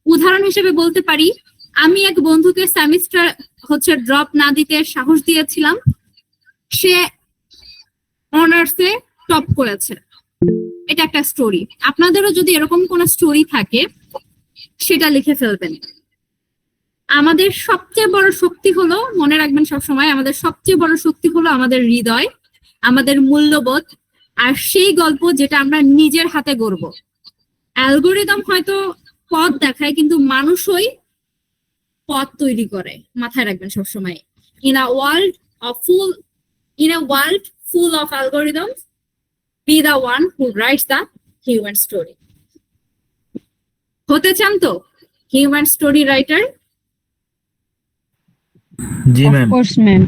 উদাহরণ হিসেবে বলতে পারি, আমি এক বন্ধুকে সেমিস্টার হচ্ছে ড্রপ না দিতে সাহস দিয়েছিলাম, সে অনার্সে টপ করেছে। এটা একটা স্টোরি। আপনাদেরও যদি এরকম কোনো স্টোরি থাকে, সেটা লিখে ফেলবেন। আমাদের সবচেয়ে বড় শক্তি হলো, মনে রাখবেন সবসময়, আমাদের সবচেয়ে বড় শক্তি হলো আমাদের হৃদয়, আমাদের মূল্যবোধ, আর সেই গল্প যেটা আমরা নিজের হাতে গড়ব। অ্যালগোরিদম হয়তো পথ দেখায়, কিন্তু মানুষই পথ তৈরি করে। মাথায় রাখবেন সবসময়। In a world full of algorithms, B the one who writes the human story. হতে চান তো human story writer? G ma'am. Of course, ma'am.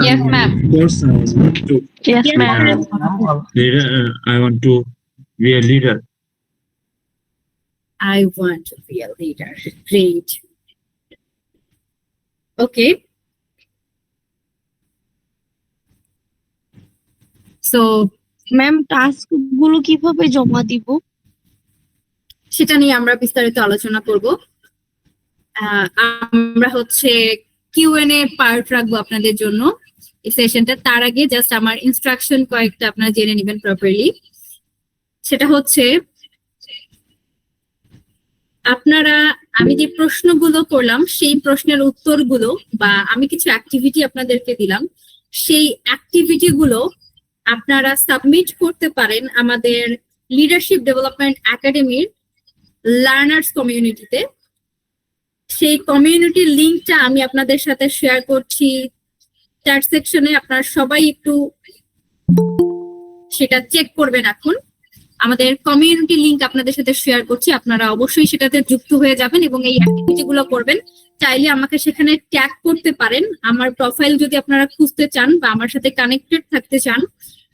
Yes, ma'am. Of course, I want to. Yes, ma'am. Leader, I want to be a leader. I want to be a leader. Great. Okay. So, ma'am, task গুলো কিভাবে জমা দিব? সেটা নিয়ে আমরা বিস্তারিত আলোচনা করব। আমরা হচ্ছে কিউএনএ পার্ট রাখবো আপনাদের জন্য এই সেশনটা। তার আগে জাস্ট আমার ইনস্ট্রাকশন কয়েকটা আপনারা জেনে নেবেন প্রপারলি। সেটা হচ্ছে, আপনারা, আমি যে প্রশ্নগুলো করলাম সেই প্রশ্নের উত্তরগুলো, বা আমি কিছু অ্যাক্টিভিটি আপনাদেরকে দিলাম, সেই অ্যাক্টিভিটি গুলো আপনারা সাবমিট করতে পারেন আমাদের লিডারশিপ ডেভেলপমেন্ট একাডেমির লার্নার্স কমিউনিটিতে। সেই কমিউনিটির লিঙ্কটা আমি আপনাদের সাথে শেয়ার করছি চ্যাট সেকশনে। আপনারা সবাই একটু সেটা চেক করবেন। এখন আমাদের কমিউনিটি লিংক আপনাদের সাথে শেয়ার করছি, আপনারা অবশ্যই সেটাতে যুক্ত হয়ে যাবেন এবং এই অ্যাক্টিভিটি গুলো করবেন। চাইলে আমাকে সেখানে ট্যাগ করতে পারেন। আমার প্রোফাইল যদি আপনারা খুঁজতে চান বা আমার সাথে কানেক্টেড থাকতে চান,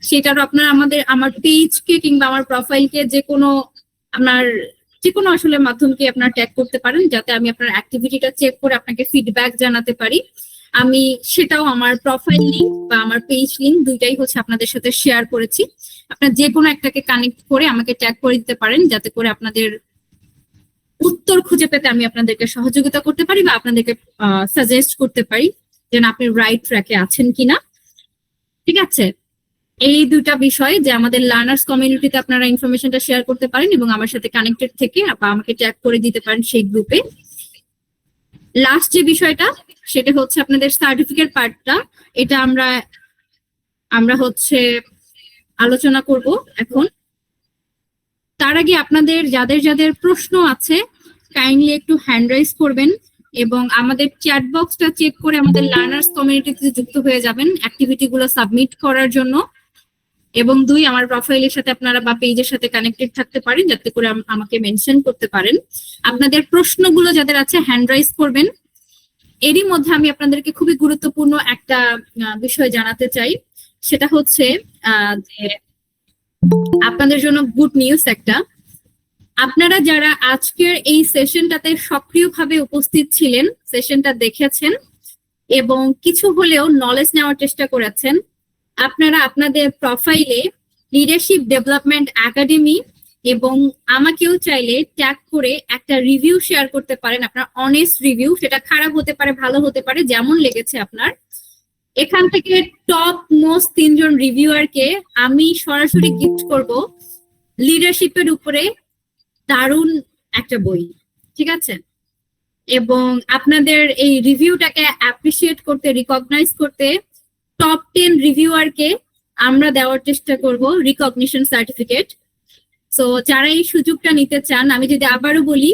সেটারও আপনারা আমার পেজকে কিংবা আমার প্রোফাইলকে যে কোনো আসলে মাধ্যমকে আপনারা ট্যাগ করতে পারেন, যাতে আমি আপনার অ্যাক্টিভিটিটা চেক করে আপনাকে ফিডব্যাক জানাতে পারি। আমি সেটাও আমার প্রোফাইল লিংক বা আমার পেজ লিংক দুইটাই হচ্ছে আপনাদের সাথে শেয়ার করেছি। আপনারা যে কোনো একটাকে কানেক্ট করে আমাকে ট্যাগ করে দিতে পারেন, যাতে করে আপনাদের উত্তর খুঁজে পেতে আমি আপনাদেরকে সহযোগিতা করতে পারি বা আপনাদেরকে সাজেস্ট করতে পারি যেন আপনি রাইট ট্র্যাকে আছেন কিনা। ঠিক আছে, এই দুটা বিষয়, যে আমাদের লার্নার্স কমিউনিটিতে আপনারা ইনফরমেশনটা শেয়ার করতে পারেন এবং আমার সাথে কানেক্টেড থেকে বা আমাকে ট্যাগ করে দিতে পারেন সেই গ্রুপে। লাস্ট যে বিষয়টা সেটা হচ্ছে আপনাদের সার্টিফিকেট পার্টটা, এটা আমরা হচ্ছে আলোচনা করব এখন। তার আগে আপনাদের যাদের যাদের প্রশ্ন আছে কাইন্ডলি একটু হ্যান্ড রাইজ করবেন এবং আমাদের চ্যাট বক্সটা চেক করে আমাদের লার্নার্স কমিউনিটিতে যুক্ত হয়ে যাবেন অ্যাক্টিভিটি গুলো সাবমিট করার জন্য। এবং 2, আমার প্রোফাইলের সাথে আপনারা বা পেজের সাথে কানেক্টেড থাকতে পারেন যাতে করে আমাকে মেনশন করতে পারেন। আপনাদের প্রশ্নগুলো যাদের আছে হ্যান্ড রাইজ করবেন। এরই মধ্যে আমি আপনাদেরকে খুবই গুরুত্বপূর্ণ একটা বিষয় জানাতে চাই, সেটা হচ্ছে যে আপনাদের জন্য গুড নিউজ একটা। আপনারা যারা আজকের এই সেশনটাতে সক্রিয়ভাবে উপস্থিত ছিলেন, সেশনটা দেখেছেন এবং কিছু হলেও নলেজ নেওয়ার চেষ্টা করেছেন, আপনারা আপনাদের প্রোফাইলে লিডারশিপ ডেভেলপমেন্ট একাডেমি এবং আমাকেও চাইলে ট্যাগ করে একটা রিভিউ শেয়ার করতে পারেন, আপনার অনেস্ট রিভিউ। সেটা খারাপ হতে পারে, ভালো হতে পারে, যেমন লেগেছে আপনার। এখান থেকে টপ মোস্ট 3 জন রিভিউয়ারকে আমি সরাসরি গিফট করব লিডারশিপের উপরে দারুণ একটা বই, ঠিক আছে? এবং আপনাদের এই রিভিউটাকে অ্যাপ্রিসিয়েট করতে, রিকগনাইজ করতে টপ 10 রিভিউয়ারকে আমরা দেওয়ার চেষ্টা করব রিকগনিশন সার্টিফিকেট। সো যারা এই সুযোগটা নিতে চান, আমি যদি আবারও বলি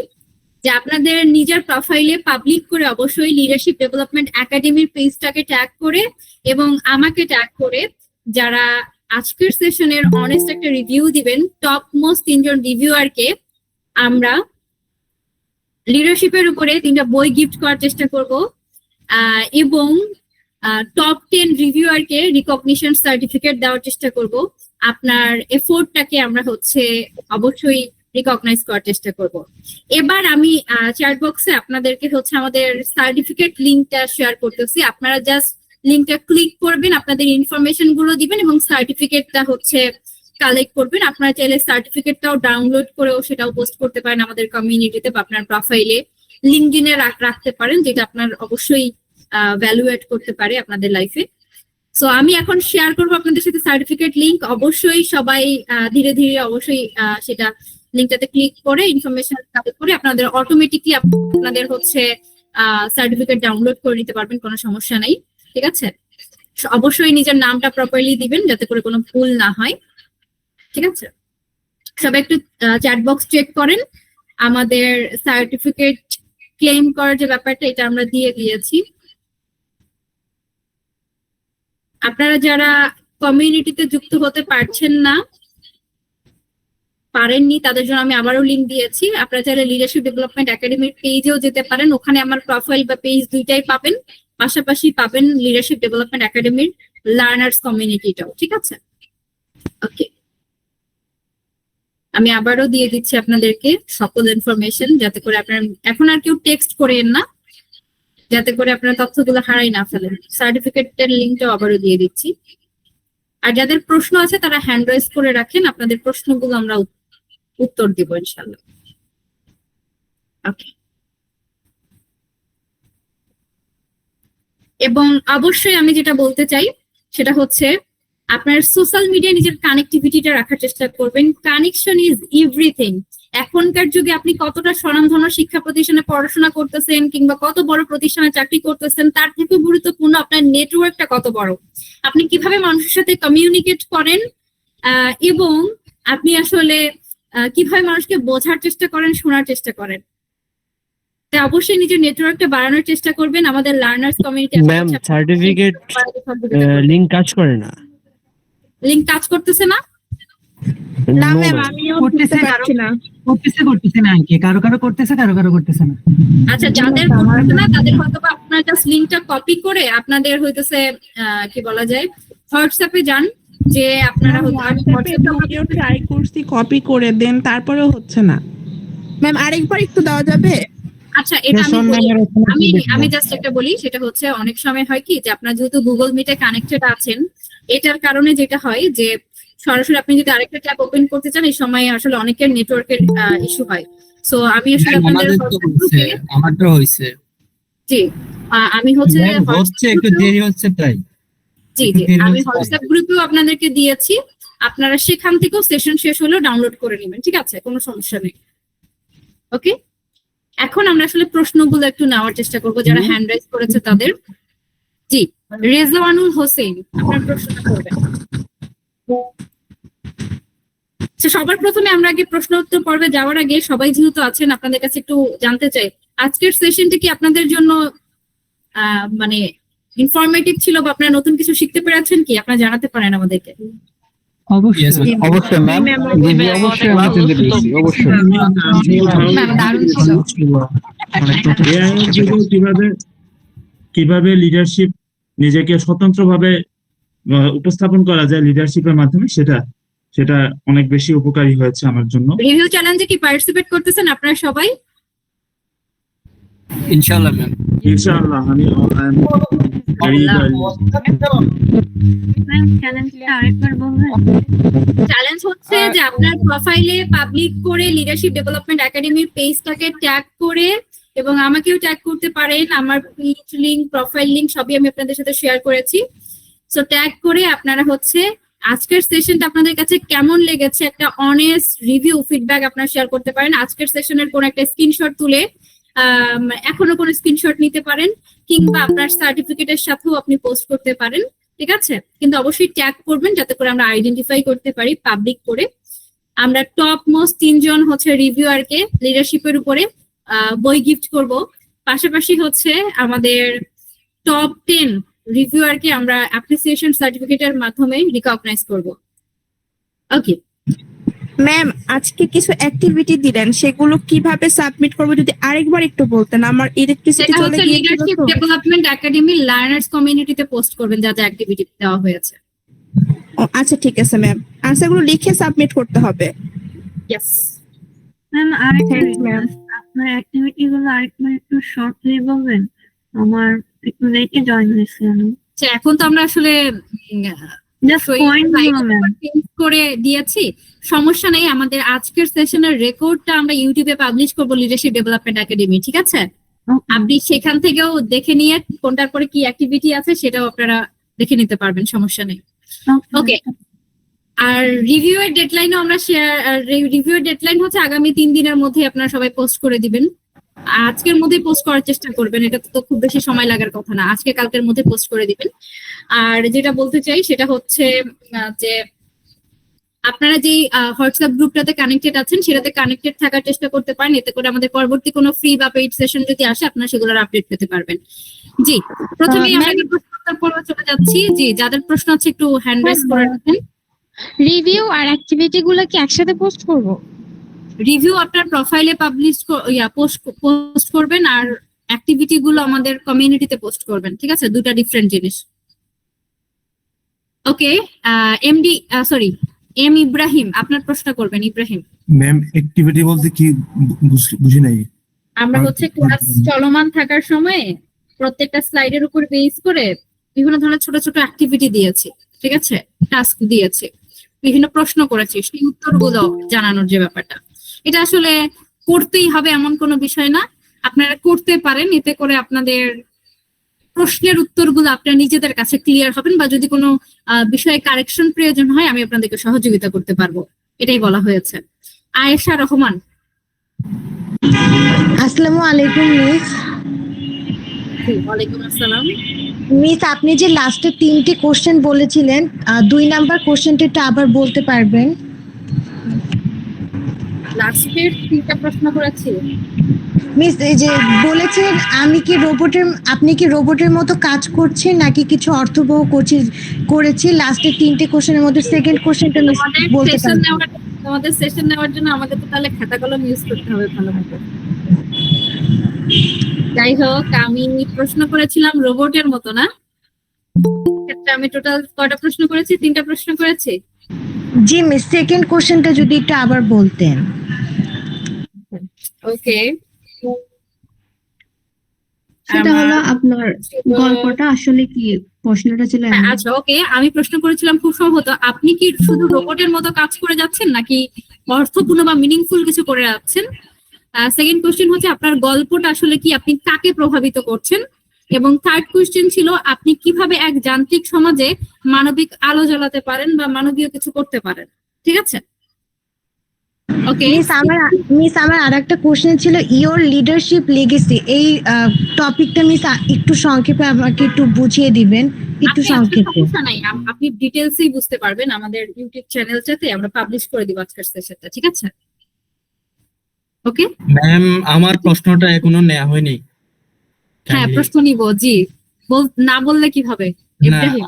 যে আপনাদের নিজের প্রোফাইলে পাবলিক করে অবশ্যই লিডারশিপ ডেভেলপমেন্ট একাডেমির পেজটাকে ট্যাগ করে এবং আমাকে ট্যাগ করে যারা আজকের সেশনের অনেস্ট একটা রিভিউ দিবেন, টপ মোস্ট 3 জন রিভিউয়ারকে আমরা লিডারশিপের উপরে 3টা বই গিফট করার চেষ্টা করব এবং টপ 10 রিভিউয়ারকে রিকগনিশন সার্টিফিকেট দেওয়ার চেষ্টা করব। আপনার এফোর্টটাকে আমরা হচ্ছে অবশ্যই রিকগনাইজ করার চেষ্টা করব। এবার আমি চ্যাট বক্সে আপনাদেরকে হচ্ছে আমাদের সার্টিফিকেট লিংকটা শেয়ার করতেছি। আপনারা জাস্ট লিংকটা ক্লিক করবেন, আপনাদের ইনফরমেশন গুলো দিবেন এবং সার্টিফিকেটটা হচ্ছে কালেক্ট করবেন। আপনারা চাইলে সার্টিফিকেটটাও ডাউনলোড করেও সেটাও পোস্ট করতে পারেন আমাদের কমিউনিটিতে বা আপনার প্রোফাইলে, লিঙ্কডইনে রাখতে পারেন, যেটা আপনার অবশ্যই ভ্যালু এড করতে পারে আপনাদের লাইফে। সো আমি এখন শেয়ার করবো আপনাদের সাথে সার্টিফিকেট লিংক। অবশ্যই সবাই ধীরে ধীরে অবশ্যই সেটা লিংকটাতে ক্লিক করে ইনফরমেশন কালেক্ট করে আপনাদের অটোমেটিকলি আপনাদের হচ্ছে সার্টিফিকেট ডাউনলোড করে নিতে পারবেন, কোনো সমস্যা নেই, ঠিক আছে? অবশ্যই নিজের নামটা প্রপারলি দিবেন যাতে করে কোনো ভুল না হয়, ঠিক আছে? সবাই একটু চ্যাট বক্স চেক করেন। আমাদের সার্টিফিকেট ক্লেম করার যে ব্যাপারটা, এটা আমরা দিয়ে দিয়েছি। আপনারা যারা কমিউনিটিতে যুক্ত হতে পারেননি তাদের জন্য আমি আবারও লিংক দিয়েছি। আপনারা চাইলে লিডারশিপ ডেভেলপমেন্ট একাডেমির পেজেও যেতে পারেন, ওখানে আমার প্রোফাইল বা পেজ দুইটাই পাবেন, পাশাপাশি পাবেন লিডারশিপ ডেভেলপমেন্ট একাডেমির লার্নার্স কমিউনিটিটাও, ঠিক আছে? ওকে, আমি আবারও দিয়ে দিচ্ছি আপনাদেরকে সকল ইনফরমেশন যাতে করে আপনারা এখন আর কেউ টেক্সট করেন না, যাতে করে আপনারা তথ্যগুলো হারাই না ফেলেন। সার্টিফিকেটের লিঙ্কটাও আবারও দিয়ে দিচ্ছি। আর যাদের প্রশ্ন আছে তারা হ্যান্ড রাইজ করে রাখেন, আপনাদের প্রশ্নগুলো আমরা উত্তর দিব ইনশাআল্লাহ। ওকে, এবং অবশ্যই আমি যেটা বলতে চাই সেটা হচ্ছে আপনার সোশ্যাল মিডিয়ায় নিজের কানেক্টিভিটিটা রাখার চেষ্টা করবেন। Connection is everything. এখনকার যুগে আপনি কতটা স্বনামধন্য শিক্ষা প্রতিষ্ঠানে পড়াশোনা করতেছেন কিংবা কত বড় প্রতিষ্ঠানে চাকরি করতেছেন, তার থেকে গুরুত্বপূর্ণ আপনার নেটওয়ার্কটা কত বড়, আপনি কিভাবে মানুষের সাথে কমিউনিকেট করেন এবং আপনি আসলে কিভাবে মানুষকে বোঝার চেষ্টা করেন, শোনার চেষ্টা করেন। তাই অবশ্যই নিজের নেটওয়ার্কটা বাড়ানোর চেষ্টা করবেন। আমাদের learners community ma'am, certificate link কাজ করে না। লিংক কাজ করতেছে না? না No, ম্যাম, ma'am. আমিও করতেছে, করতে পারছি না। করতেছে না আর কি, কারো করতেছে, কারো করতেছে না। আচ্ছা, যাদের করতেছে না তাদের হয়তো বা আপনার জাস্ট লিংকটা কপি করে আপনাদের হইতেছে কি বলা যায় হোয়াটসঅ্যাপে যান, যে আপনারা ট্রাই করছি কপি করে দেন, তারপরেও হচ্ছে না। ম্যাম আরেকবার একটু দেওয়া যাবে? আচ্ছা, এটা আমি জাস্ট একটা বলি, সেটা হচ্ছে অনেক সময় হয় কি যে আপনার যেহেতু গুগল মিটে কানেক্টেড আছেন, এটার কারণে যেটা হয় যে সরাসরি আপনি যদি আরেকটা ট্যাব ওপেন করতে চান এই সময় আসলে অনেকের নেটওয়ার্কের ইস্যু হয়। সো আমি আসলে আপনাদের আমারটা হইছে। জি, আমি হচ্ছে একটু দেরি হচ্ছে তাই। জি জি, আমি হোয়াটসঅ্যাপ গ্রুপেও আপনাদেরকে দিয়েছি, আপনারা সেখান থেকেও সেশন শেষ হলেও ডাউনলোড করে নেবেন, ঠিক আছে? কোনো সমস্যা নেই। ওকে, এখন আমরা আসলে প্রশ্নগুলো একটু নেওয়ার চেষ্টা করব যারা হ্যান্ড রাইজ করেছে তাদের। জি, রেজওয়ানুল হোসেন আপনার প্রশ্নটা করবেন। সবার প্রথমে আমরা আগে প্রশ্ন উত্তর পর্বে যাওয়ার আগে সবাই যেহেতু আছেন আপনাদের কাছে একটু জানতে চাই আজকের সেশনটি কি আপনাদের জন্য মানে ইনফরমেটিভ ছিল বা আপনারা নতুন কিছু শিখতে পেরেছেন কি আপনারা জানাতে পারেন আমাদেরকে? অবশ্যই অবশ্যই ম্যাম, অবশ্যই ম্যাম দারুণ ছিল। এআই এর যুগে কিভাবে লিডারশিপ নিজেকে স্বতন্ত্রভাবে উপস্থাপন করা যায় লিডারশিপের মাধ্যমে সেটা অনেক বেশি উপকারী হয়েছে আমার জন্য। রিভিউ চ্যালেঞ্জে কি পার্টিসিপেট করতেছেন আপনারা সবাই? ইনশাআল্লাহ ম্যাম। ইনশাআল্লাহ আমি চ্যালেঞ্জ হচ্ছে যে আপনার প্রোফাইলে পাবলিক করে লিডারশিপ ডেভেলপমেন্ট একাডেমির পেজটাকে ট্যাগ করে এবং আমাকেও ট্যাগ করতে পারেন। আমার পেজ লিংক, প্রোফাইল লিংক সবই আমি আপনাদের সাথে শেয়ার করেছি। সো ট্যাগ করে আপনারা হচ্ছে আজকের সেশনটা আপনাদের কাছে কেমন লেগেছে একটা অনেস্ট রিভিউ ফিডব্যাক আপনারা শেয়ার করতে পারেন। আজকের সেশনের কোন একটা স্ক্রিনশট তুলে এখনো কোনো স্ক্রিনশট নিতে পারেন কিংবা আপনার সার্টিফিকেটের সাথেও আপনি পোস্ট করতে পারেন, ঠিক আছে? কিন্তু অবশ্যই ট্যাগ করবেন যাতে করে আমরা আইডেন্টিফাই করতে পারি পাবলিক করে। আমরা টপ মোস্ট 3 জন হচ্ছে রিভিউয়ারকে লিডারশিপের উপরে বই গিফট করব। পাশাপাশি হচ্ছে আমাদের টপ 10 রিভিউয়ারকে আমরা অ্যাপ্রিসিয়েশন সার্টিফিকেটের মাধ্যমে রিকগনাইজ করব। ওকে ম্যাম, আজকে কিছু অ্যাক্টিভিটি দিলেন, সেগুলো কিভাবে সাবমিট করবো যদি আরেকবার একটু বলতেন? আমার ইলেকট্রিসিটি সেটা চলে হচ্ছে গিয়েছিল লিডারশিপ তো। ডেভেলপমেন্ট একাডেমি লার্নার্স কমিউনিটিতে পোস্ট করবেন যা যা অ্যাক্টিভিটি দেওয়া হয়েছে। ও, আচ্ছা ঠিক আছে ম্যাম, আনসারগুলো লিখে সাবমিট করতে হবে। ইয়েস ম্যাম আরেকটা Thanks, ma'am. আপনার অ্যাক্টিভিটি গুলো আরেকবার একটু শর্টলি বলবেন, আমার একটু লেটে জয়েন হয়েছে আমি। আচ্ছা, এখন তো আমরা আসলে জাস্ট পয়েন্ট গুলো ম্যাম। চেঞ্জ করে দিয়েছি, সমস্যা নেই। আমাদের আজকের সেশনের রেকর্ডটা আমরা ইউটিউবে পাবলিশ করবো লিডারশিপ ডেভেলপমেন্ট একাডেমি, ঠিক আছে? আপনি সেখান থেকেও দেখে নিয়ে কোনটার পরে কি অ্যাক্টিভিটি আছে সেটাও আপনারা দেখে নিতে পারবেন, সমস্যা নেই। ওকে, আর রিভিউ এর ডেডলাইনও আমরা রিভিউ এর ডেডলাইন হচ্ছে আগামী 3 দিনের মধ্যে আপনারা সবাই পোস্ট করে দিবেন। আজকের মধ্যে পোস্ট করার চেষ্টা করবেন, এটা তো খুব বেশি সময় লাগার কথা না, আজকে কালকের মধ্যে পোস্ট করে দিবেন। আর যেটা বলতে চাই সেটা হচ্ছে যে আপনারা যেই হোয়াটসঅ্যাপ গ্রুপটাতে কানেক্টেড আছেন সেটাতে কানেক্টেড থাকার চেষ্টা করতে পারেন, এতে করে আমাদের পরবর্তী কোনো ফ্রি বা পেইড সেশন যদি আসে আপনারা সেগুলোর আপডেট পেতে পারবেন। জি, প্রথমেই আমরা কি প্রশ্নোত্তর পর্বে চলে যাচ্ছি। জি, যাদের প্রশ্ন আছে একটু হ্যান্ড রাইজ করে রাখেন। রিভিউ আর অ্যাক্টিভিটি গুলো কি একসাথে পোস্ট করব? রিভিউ আপনার প্রোফাইলে পাবলিশ পোস্ট করবেন আর অ্যাক্টিভিটি গুলো আমাদের কমিউনিটিতে পোস্ট করবেন, ঠিক আছে? দুটা ডিফারেন্ট জিনিস। ওকে, এম ইব্রাহিম আপনার প্রশ্ন করবেন। ইব্রাহিম, ম্যাম অ্যাক্টিভিটি বলতে কি বুঝি নাই। আমরা হচ্ছে ক্লাস চলমান থাকার সময় প্রত্যেকটা স্লাইডের উপর বেস করে বিভিন্ন ধরনের ছোট ছোট অ্যাক্টিভিটি দিয়েছি, ঠিক আছে? টাস্ক দিয়েছি, বিভিন্ন প্রশ্ন করেছি, সেই উত্তরগুলো জানানোর যে ব্যাপারটা, এটা আসলে করতেই হবে এমন কোনো বিষয় না, আপনারা করতে পারেন। এতে করে আপনাদের প্রশ্নের উত্তরগুলো আপনারা নিজেদের কাছে ক্লিয়ার হবেন, বা যদি কোনো বিষয়ে কারেকশন প্রয়োজন হয় আমি আপনাদেরকে সহযোগিতা করতে পারবো, এটাই বলা হয়েছে। আয়েশা রহমান। আসসালামু আলাইকুম মিস। ওয়ালাইকুম আসসালাম। মিস, আপনি যে লাস্টে 3টে কোশ্চেন বলেছিলেন, 2 নাম্বার কোশ্চেনটা একটু আবার বলতে পারবেন? লাস্টের 3টা প্রশ্ন করেছি মিস, এই যে বলেছেন আপনি কি রোবটের মতো কাজ করছেন নাকি কিছু অর্থবহ করেছি, লাস্টের 3টে কোশ্চেনের মধ্যে সেকেন্ড কোশ্চেনটা মিস বলতে পারবেন? তোমাদের সেশন নেওয়ার জন্য আমাদের তো তাহলে খাতা কলম ইউজ করতে হবে ভালো মতো। যাই হোক, আমি প্রশ্ন করেছিলাম রোবটের মতো না, আমি টোটাল কয়টা প্রশ্ন করেছি? 3টা প্রশ্ন করেছি। জি মিস, সেকেন্ড কোশ্চেনটা যদি একটু আবার বলতেন। ওকে, সেটা হলো আপনার গল্পটা আসলে কি, প্রশ্নটা ছিল এমন। আচ্ছা ওকে, আমি প্রশ্ন করেছিলাম খুব সম্ভবত আপনি কি শুধু রোবটের মতো কাজ করে যাচ্ছেন নাকি অর্থপূর্ণ বা মিনিংফুল কিছু করে যাচ্ছেন? সেকেন্ড কোশ্চেন হচ্ছে আপনার গল্পটা আসলে কি, আপনি কাকে প্রভাবিত করছেন? এবং থার্ড কোশ্চেন ছিল আপনি কিভাবে এক যান্ত্রিক সমাজে মানবিক আলো জ্বালাতে পারেন বা মানবীয় কিছু করতে পারেন, ঠিক আছে? ওকে, মিস আমার আরেকটা কোশ্চেন ছিল, ইওর লিডারশিপ লেগেসি, এই টপিকটা মিস একটু সংক্ষেপে আমাকে একটু বুঝিয়ে দিবেন, একটু সংক্ষেপে। সমস্যা নাই, আপনি ডিটেলসই বুঝতে পারবেন আমাদের ইউটিউব চ্যানেলটাতে আমরা পাবলিশ করে দিব আজকের সেশনটা, ঠিক আছে? ওকে, ম্যাম আমার প্রশ্নটা এখনো নেওয়া হয়নি। হ্যাঁ প্রশ্ন নিব, জি না বললে কিভাবে? না, ইব্রাহিম,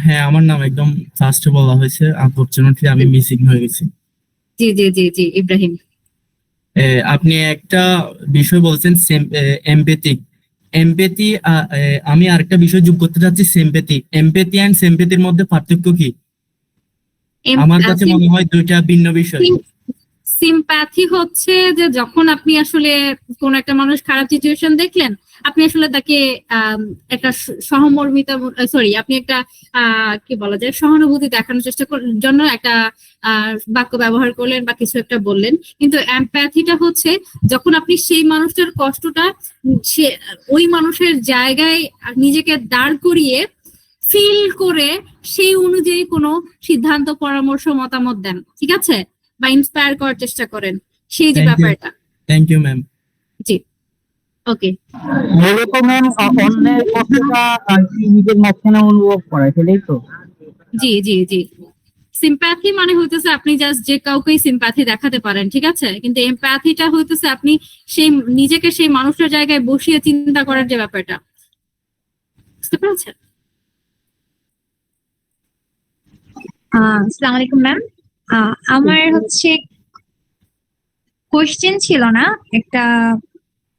হ্যাঁ আমার নাম একদম ফার্স্টে বলা হয়েছে, আনফরচুনেটলি আমি মিসিং হয়ে গেছি। জি জি জি জি ইব্রাহিম। আপনি একটা বিষয় বলছেন এমপ্যাথিক এমপ্যাথি, আমি আরেকটা বিষয় যোগ করতে চাচ্ছি, সিম্প্যাথি। এমপ্যাথি এন্ড সিম্প্যাথির মধ্যে পার্থক্য কি? আমার কাছে মনে হয় দুইটা ভিন্ন বিষয়। সিম্প্যাথি হচ্ছে যে যখন আপনি আসলে কোন একটা মানুষ খারাপ সিচুয়েশন দেখলেন, আপনি আসলে তাকে একটা সহমর্মিতা, সরি আপনি একটা কি বলা যায় সহানুভূতি দেখানোর চেষ্টা জন্য একটা বাক্য ব্যবহার করলেন বা কিছু একটা বললেন। কিন্তু এমপ্যাথিটা হচ্ছে যখন আপনি সেই মানুষটার কষ্টটা সে ওই মানুষের জায়গায় নিজেকে দাঁড় করিয়ে ফিল করে সেই অনুযায়ী কোনো সিদ্ধান্ত, পরামর্শ, মতামত দেন, ঠিক আছে, বা ইন্সপায়ার করার চেষ্টা করেন, সেই যে ব্যাপারটা। Thank you ma'am. জি ওকে। মূলত ম্যাম অন্যের কষ্টটা নিজের মাঝখানে অনুভব করা, সেটাই তো? জি জি জি, সিম্প্যাথি মানে হইতেছে আপনি জাস্ট যে কাউকেই সিম্প্যাথি দেখাতে পারেন, ঠিক আছে, কিন্তু এমপ্যাথিটা হইতেছে আপনি সেই নিজেকে সেই মানুষের জায়গায় বসিয়ে চিন্তা করার যে ব্যাপারটা, বুঝতে পেরেছেন? আসসালামু আলাইকুম ম্যাম, আমার হচ্ছে কোশ্চেন ছিল না একটা,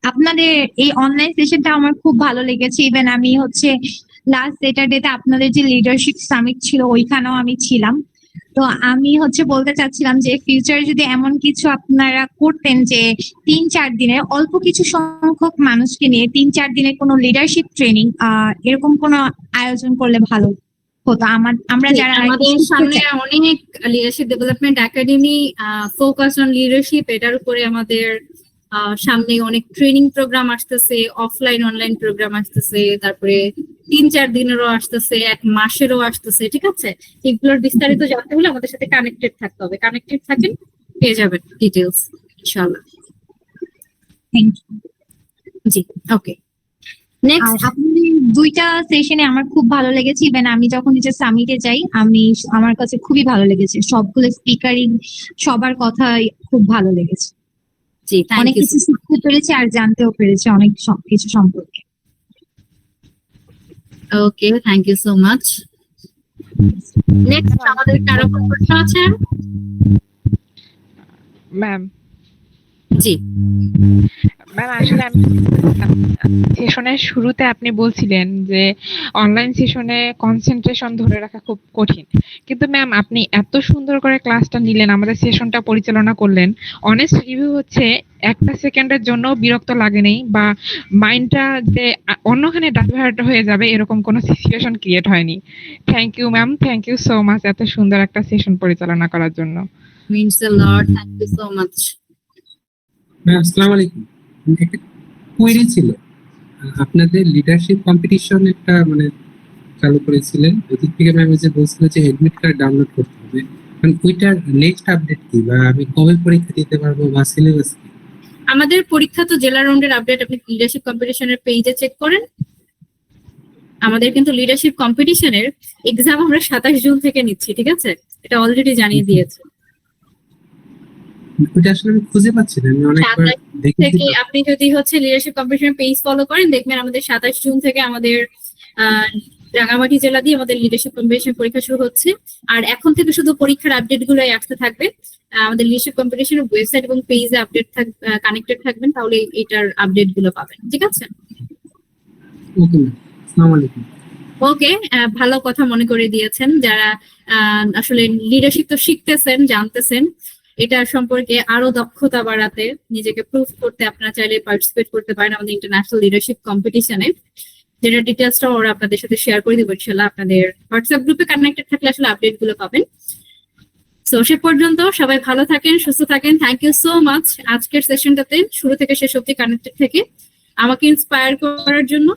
আপনাদের এই অনলাইন সেশনটা আমার খুব ভালো লেগেছে। ইভেন আমি হচ্ছে লাস্ট স্যাটারডেতে আপনাদের যে লিডারশিপ সামিট ছিল ওইখানেও আমি ছিলাম। তো আমি হচ্ছে বলতে চাচ্ছিলাম যে ফিউচারে যদি এমন কিছু আপনারা করতেন যে 3-4 দিনের অল্প কিছু সংখ্যক মানুষকে নিয়ে 3-4 দিনের কোনো লিডারশিপ ট্রেনিং এরকম কোনো আয়োজন করলে ভালো হতো। আমরা যারা আমাদের সামনে অনেক leadership development academy focus on leadership, এটার উপরে আমাদের সামনে অনেক ট্রেনিং প্রোগ্রাম আসতেছে, অফলাইন অনলাইন প্রোগ্রাম আসতেছে, তারপরে 3-4 দিনেরও আসতেছে, 1 মাসেরও আসতেছে, ঠিক আছে। এগুলোর বিস্তারিত জানতে হলে আমাদের সাথে কানেক্টেড থাকতে হবে, কানেক্টেড থাকেন পেয়ে যাবেন ডিটেলস ইনশাআল্লাহ। Thank you. জি ওকে, নেক্সট। আপনাদের 2টা সেশনে আমার খুব ভালো লেগেছে। ইভেন আমি যখন নিজে সামিটে যাই আমার কাছে খুবই ভালো লেগেছে, সবগুলো স্পিকারিং সবার কথাই খুব ভালো লেগেছে। জি থ্যাংক অনেক ইউ। কিছু শিখতে পেরেছি আর জানতেও পেরেছি অনেক কিছু সম্পর্কে। Okay thank you so much. Next আমাদের কারো কোনো প্রশ্ন আছে? ম্যাম জি ম্যাম আসলে আমি সেশনের শুরুতে আপনি বলছিলেন যে অনলাইন সেশনে কনসেন্ট্রেশন ধরে রাখা খুব কঠিন, কিন্তু ম্যাম আপনি এত সুন্দর করে ক্লাসটা নিলেন, আমাদের সেশনটা পরিচালনা করলেন। অনেস্ট রিভিউ হচ্ছে 1 সেকেন্ডের জন্য বিরক্ত লাগেনি বা মাইন্ডটা যে অন্যখানে ডাইভার্ট হয়ে যাবে এরকম কোনো সিচুয়েশন ক্রিয়েট হয়নি। Thank you ma'am, thank you so much এত সুন্দর একটা সেশন পরিচালনা করার জন্য। Means a lot, thank you so much. আসসালামু আলাইকুম, একটা কোয়েরি ছিল। আপনাদের লিডারশিপ কম্পিটিশন একটা মানে চালু করেছিলেন, ওদিক থেকে ম্যাম যে বলছিল যে এডমিট কার্ড ডাউনলোড করতে হবে, মানে ওইটার নেক্সট আপডেট কি, বা আমি কবে পরীক্ষা দিতে পারবো, বা সিলেবাস কি? আমাদের পরীক্ষা তো জেলা রাউন্ডের আপডেট আপনি লিডারশিপ কম্পিটিশনের পেজে চেক করেন। আমাদের কিন্তু লিডারশিপ কম্পিটিশনের এক্সাম আমরা 27 জুন থেকে নিচ্ছি, ঠিক আছে, এটা অলরেডি জানিয়ে দিয়েছে। ওইটা আসলে আমি খুঁজে পাচ্ছি না, আমি অনেকবার দেখেছি। থেকে আপনি যদি হচ্ছে লিডারশিপ কম্পিটিশন পেজ ফলো করেন দেখবেন আমাদের 27 জুন থেকে আমাদের রাঙামাটি জেলা দিয়ে আমাদের লিডারশিপ কম্পিটিশন পরীক্ষা শুরু হচ্ছে। আর এখন থেকে শুধু পরীক্ষার আপডেট গুলোই আসতে থাকবে। আমাদের লিডারশিপ কম্পিটিশনের ওয়েবসাইট এবং পেজে আপডেট কানেক্টেড থাকবেন, তাহলে এটার আপডেট গুলো পাবেন, ঠিক আছে। ওকে ম্যাম, আসসালামু আলাইকুম। ওকে, ভালো কথা মনে করে দিয়েছেন। যারা আসলে লিডারশিপ তো শিখতেছেন, জানতেছেন, এটা সম্পর্কে আরো দক্ষতা বাড়াতে, নিজেকে প্রুভ করতে আপনারা চাইলে পার্টিসিপেট করতে পারেন আমাদের ইন্টারন্যাশনাল লিডারশিপ কম্পিটিশনে, যেটা ডিটেলসটা ওরা আপনাদের সাথে শেয়ার করে দেবো ইনশাআল্লাহ। আপনাদের হোয়াটসঅ্যাপ গ্রুপে কানেক্টেড থাকলে আসলে আপডেট গুলো পাবেন। সো সে পর্যন্ত সবাই ভালো থাকেন, সুস্থ থাকেন। থ্যাংক ইউ সো মাচ আজকের সেশনটাতে শুরু থেকে শেষ অবধি কানেক্টেড থেকে আমাকে ইন্সপায়ার করার জন্য।